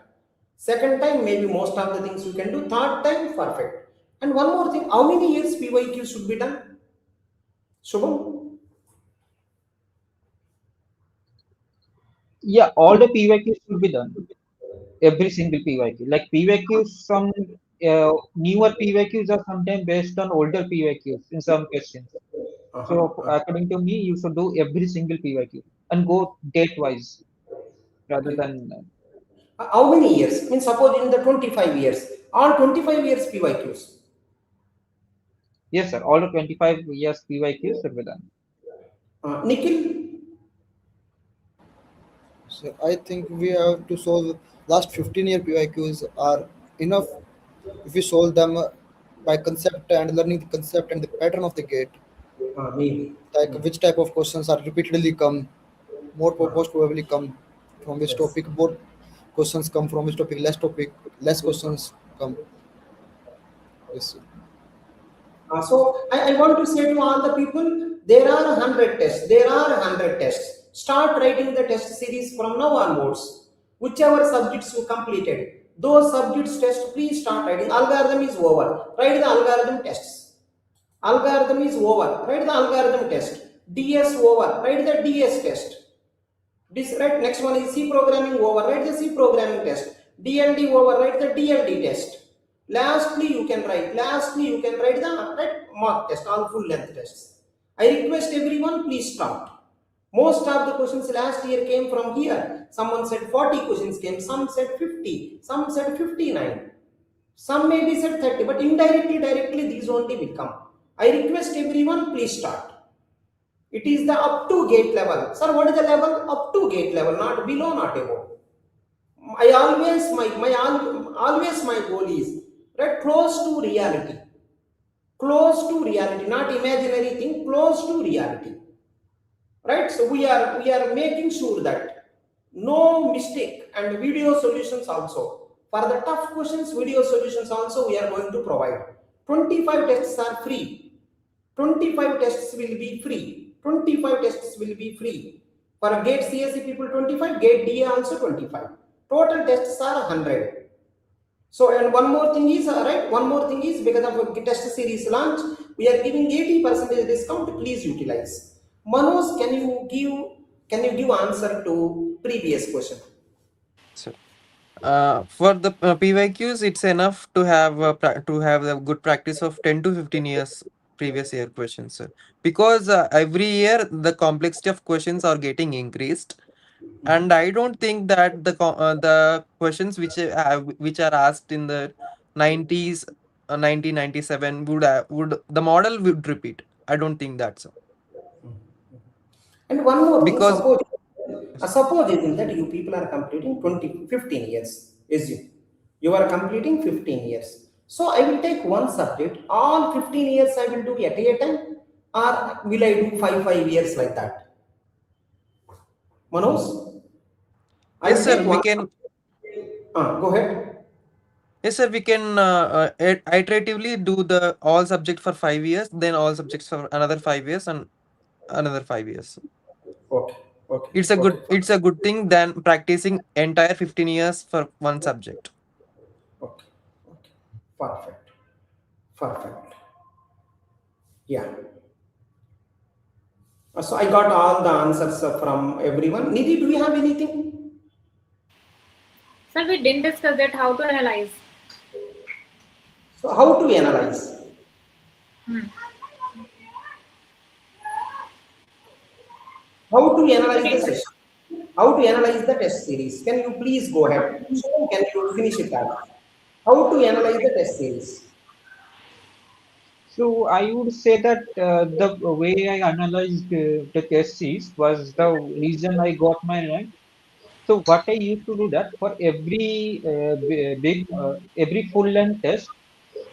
S1: Second time, maybe most of the things you can do. Third time, perfect. And one more thing, how many years PYQ should be done? Shubham?
S3: Yeah, all the PYQs should be done. Every single PYQ. Like PYQs, some newer PYQs are sometimes based on older PYQs in some questions.
S1: Uh-huh.
S3: So according to me, you should do every single PYQ and go date wise rather
S1: Okay.
S3: than
S1: How many years? Means suppose in the 25 years, all 25 years PYQs.
S3: yes, sir. All the 25 years PYQs should be done.
S1: Nikhil?
S4: So I think we have to solve last 15-year PYQs are enough if we solve them by concept and learning the concept and the pattern of the gate,
S1: Maybe.
S4: like which type of questions are repeatedly come, most probably come from which
S1: Yes.
S4: topic, more questions come from which topic, less questions come. Yes.
S1: So I want to say to all the people, there are 100 tests. There are 100 tests. Start writing the test series from now onwards. Whichever subjects you completed, those subjects test, please start writing. Algorithm is over. Write the algorithm tests. Algorithm is over. Write the algorithm test. DS over. Write the DS test. This right. Next one is C programming over. Write the C programming test. DLD over. Write the DLD test. Lastly, you can write the right mock test, all full length tests. I request everyone, please start. Most of the questions last year came from here. Someone said 40 questions came, some said 50, some said 59, some maybe said 30, but indirectly, directly these only will come. I request everyone, please start. It is the up to gate level. Sir, what is the level? Up to gate level, not below, not above. I always my goal is right close to reality, not imaginary thing, close to reality, right? So we are making sure that no mistake, and video solutions also for the tough questions. Video solutions also we are going to provide. 25 tests are free. 25 tests will be free. 25 tests will be free. For GATE CSE people 25, GATE DA also 25. Total tests are 100. So, and one more thing is, one more thing is, because of a test series launch, we are giving 80% discount. Please utilize. Manoj, can you give Can you give answer to previous question?
S2: So, for the PYQs, it's enough to have to have a good practice of 10 to 15 years previous year questions, sir. Because every year the complexity of questions are getting increased, and I don't think that the questions which are asked in the 90s, 1997 would the model would repeat. I don't think that's so.
S1: And one more thing,
S2: Because
S1: suppose isn't that you people are completing 15 years, is you. You are completing 15 years. So I will take one subject, all 15 years I will do at a time, or will I do 5 years like that? Manoj, I
S2: yes,
S1: will
S2: sir,
S1: take
S2: we
S1: one.
S2: can.
S1: Go ahead.
S2: Yes, sir, we can iteratively do the all subject for 5 years, then all subjects for another 5 years, and another 5 years.
S1: Okay, okay,
S2: It's a
S1: okay,
S2: good it's a good thing than practicing entire 15 years for one subject.
S1: okay, okay. Perfect, perfect. Yeah. So I got all the answers from everyone. Nidhi, do you have anything?
S5: Sir, we didn't discuss that how to analyze.
S1: So how to analyze?
S5: Hmm.
S1: How to
S5: We
S1: analyze the
S5: didn't.
S1: session? How to analyze the test series? Can you please go ahead? So can you finish it up? How to analyze the test series?
S3: So I would say that the way I analyzed the thesis was the reason I got my rank. So what I used to do that for every every full length test,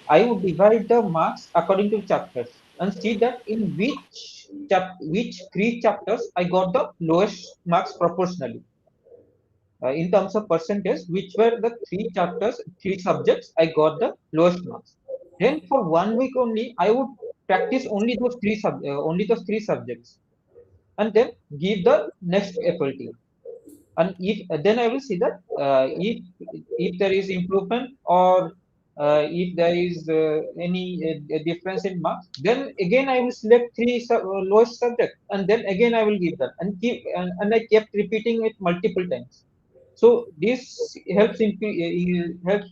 S3: I would divide the marks according to chapters and see that in which three chapters I got the lowest marks proportionally in terms of percentage, which were the three chapters, three subjects I got the lowest marks. Then for 1 week only, I would practice only those three subjects, and then give the next FLT. And if then I will see that if there is improvement or if there is any difference in marks, then again I will select lowest subject, and then again I will give that, and I kept repeating it multiple times. So this helps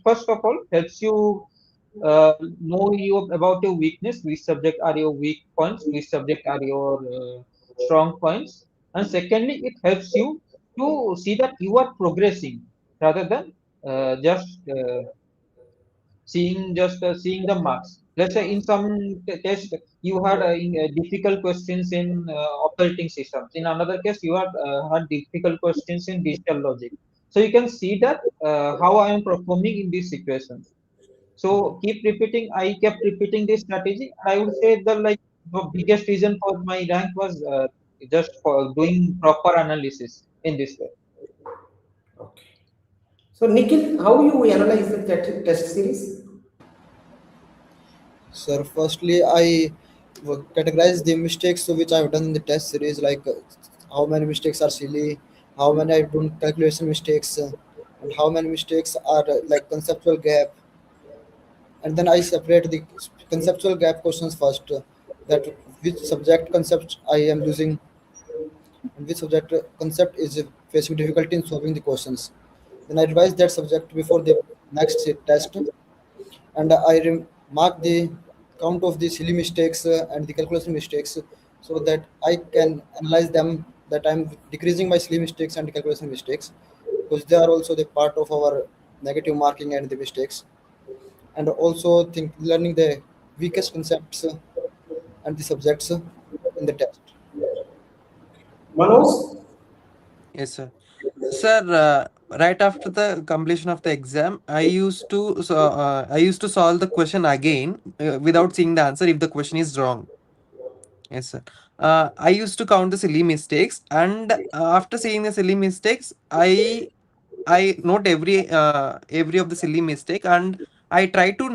S3: first of all helps you know you about your weakness, which subject are your weak points, which subject are your strong points, and secondly it helps you to see that you are progressing rather than just seeing the marks. Let's say in some test you had difficult questions in operating systems. In another case, you had difficult questions in digital logic. So you can see that how I am performing in these situations. So keep repeating. I kept repeating this strategy. I would say the biggest reason for my rank was just for doing proper analysis in this way.
S1: Okay. So Nikhil, how you analyze the test series?
S4: Sir, firstly, I categorize the mistakes which I've done in the test series, like how many mistakes are silly, how many I've done calculation mistakes, and how many mistakes are like conceptual gap. And then I separate the conceptual gap questions first, that which subject concept I am using and which subject concept is facing difficulty in solving the questions. Then I revise that subject before the next test, and mark the count of the silly mistakes and the calculation mistakes, so that I can analyze them, that I'm decreasing my silly mistakes and calculation mistakes, because they are also the part of our negative marking and the mistakes. And also think learning the weakest concepts and the subjects in the test.
S1: Manoj?
S2: Yes, sir. Sir, right after the completion of the exam, I used to solve the question again without seeing the answer if the question is wrong. Yes, sir. I used to count the silly mistakes, and after seeing the silly mistakes, I note every of the silly mistake, and I try to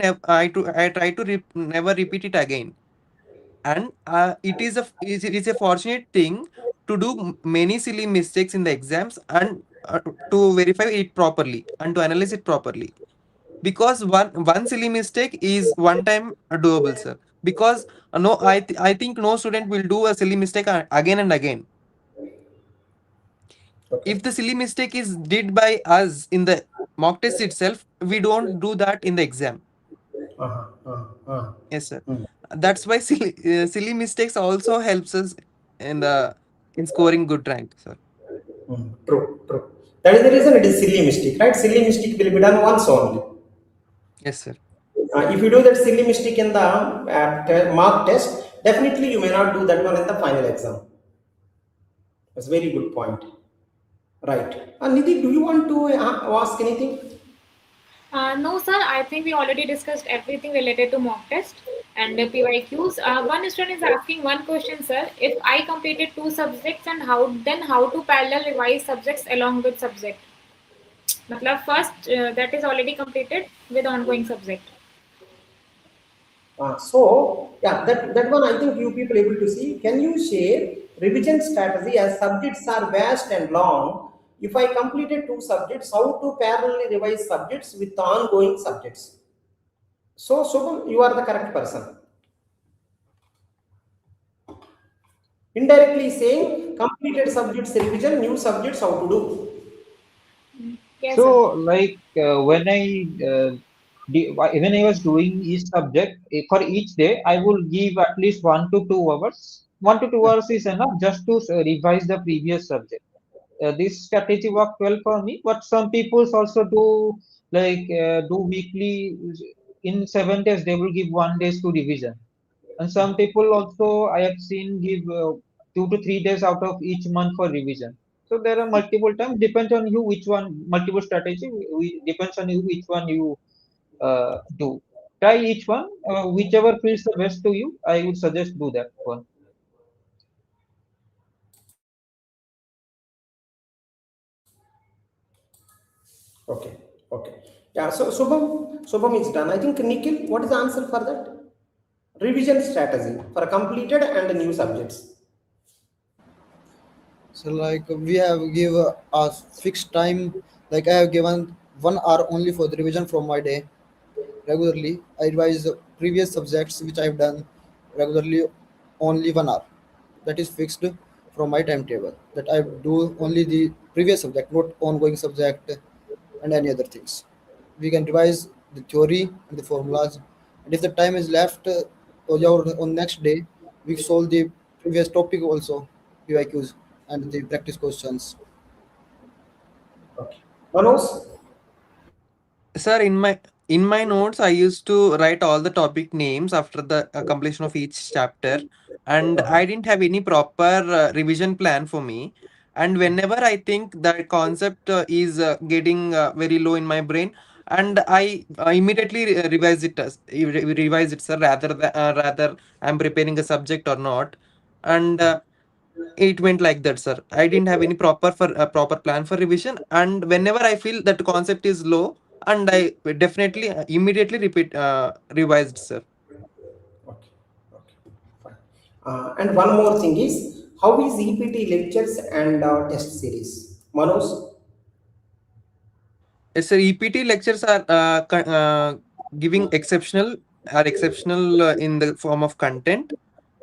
S2: never repeat it again. And it is a fortunate thing to do many silly mistakes in the exams, and to verify it properly and to analyze it properly, because one silly mistake is one time doable, sir. Because no I think no student will do a silly mistake again and again.
S1: Okay.
S2: If the silly mistake is did by us in the mock test itself, we don't do that in the exam.
S1: Uh-huh. Uh-huh.
S2: Yes, sir.
S1: Hmm.
S2: That's why silly mistakes also helps us in the in scoring good rank, sir.
S1: True, true. That is the reason it is silly mistake, right? Silly mistake will be done once only.
S2: Yes, sir.
S1: If you do that silly mistake in the mark test, definitely you may not do that one in the final exam. That's a very good point. Right. Nidhi, do you want to ask anything?
S5: No, sir. I think we already discussed everything related to mock test and PYQs. One student is asking one question, sir. If I completed two subjects, and how to parallel revise subjects along with subject? Matlab first that is already completed with ongoing subject.
S1: So yeah, that one I think you people able to see. Can you share revision strategy as subjects are vast and long? If I completed two subjects, how to parallelly revise subjects with the ongoing subjects? So Shubham, you are the correct person. Indirectly saying completed subjects revision, new subjects how to do.
S5: Yes,
S3: So,
S5: sir.
S3: like when I was doing each subject for each day, I will give at least 1 to 2 hours. 1 to 2 hours is enough just to revise the previous subject. This strategy worked well for me, but some people also do do weekly. In 7 days, they will give 1 days to revision, and some people also I have seen give 2 to 3 days out of each month for revision. So there are multiple times, depends on you which one, multiple strategy, depends on you which one you do. Try each one, whichever feels the best to you. I would suggest do that one.
S1: Okay, okay. Yeah, so Shubham is done. I think Nikhil, what is the answer for that? Revision strategy for completed and new subjects.
S4: So like we have give a fixed time. Like I have given 1 hour only for the revision from my day. Regularly, I revise the previous subjects which I have done regularly only 1 hour. That is fixed from my timetable. That I do only the previous subject, not ongoing subject and any other things. We can revise the theory and the formulas, and if the time is left on next day, we solve the previous topic also, PYQs and the practice questions.
S1: Okay. Manoj?
S2: Sir, in my notes, I used to write all the topic names after the completion of each chapter, and I didn't have any proper revision plan for me. And whenever I think that concept is getting very low in my brain, and I immediately revise it, revise it, sir. Rather I'm preparing a subject or not, and it went like that, sir. I didn't have any proper plan for revision, and whenever I feel that concept is low, and I definitely immediately revised, sir.
S1: Okay, okay, fine. And one more thing is, how is EPT lectures and test series? Manoj?
S2: Yes, sir. EPT lectures are giving exceptional in the form of content,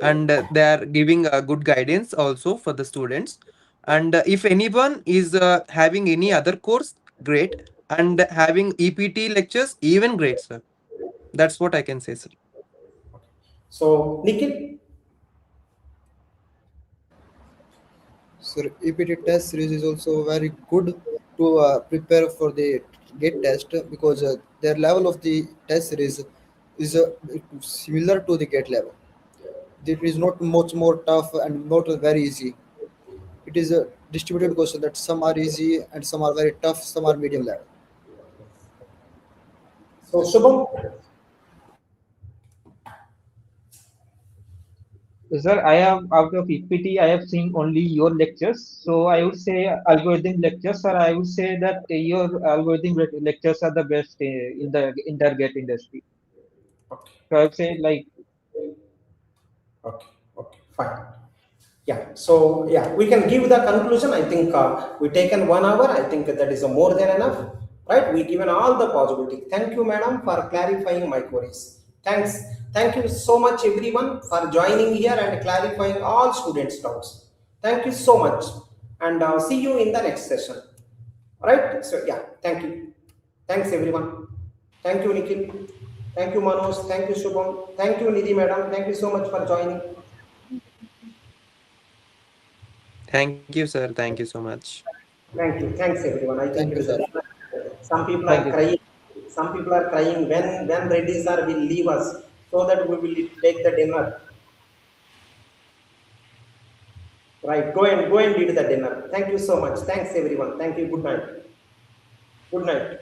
S2: and they are giving good guidance also for the students. And if anyone is having any other course, great, and having EPT lectures, even great, sir. That's what I can say, sir.
S1: So, Nikhil?
S4: So EPT test series is also very good to prepare for the gate test because their level of the test series is similar to the gate level. It is not much more tough and not very easy. It is a distributed question that some are easy and some are very tough, some are medium level.
S1: So, Shubham?
S3: Sir, I have out of EPT, I have seen only your lectures. So I would say algorithm lectures, or I would say that your algorithm lectures are the best in the interget industry.
S1: Okay,
S3: So I would say like
S1: okay, okay, fine. Yeah, so yeah, we can give the conclusion. I think we taken 1 hour. I think that is more than enough, right? We given all the possibility. Thank you, madam, for clarifying my queries. Thanks. Thank you so much, everyone, for joining here and clarifying all students' doubts. Thank you so much. and see you in the next session. Right? So yeah, thank you. Thanks everyone. Thank you, Nikhil. Thank you, Manoj. Thank you, Shubham. Thank you, Nidhi madam. Thank you so much for joining.
S2: Thank you, sir. Thank you so much.
S1: Thank you. Thanks everyone. I think
S4: Thank
S1: it
S4: you,
S1: is a
S4: sir.
S1: some people
S6: Thank
S1: are
S6: you.
S1: crying. Some people are crying when ready sir will leave us so that we will take the dinner. Right. Go and eat the dinner. Thank you so much. Thanks everyone. Thank you. Good night. Good night.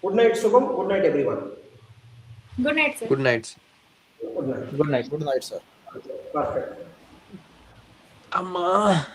S1: Good night, Shubham. Good night, everyone.
S5: Good night, sir.
S2: Good night, sir.
S1: Good night.
S6: Good night.
S4: Good night, sir.
S1: Perfect.
S2: Amma.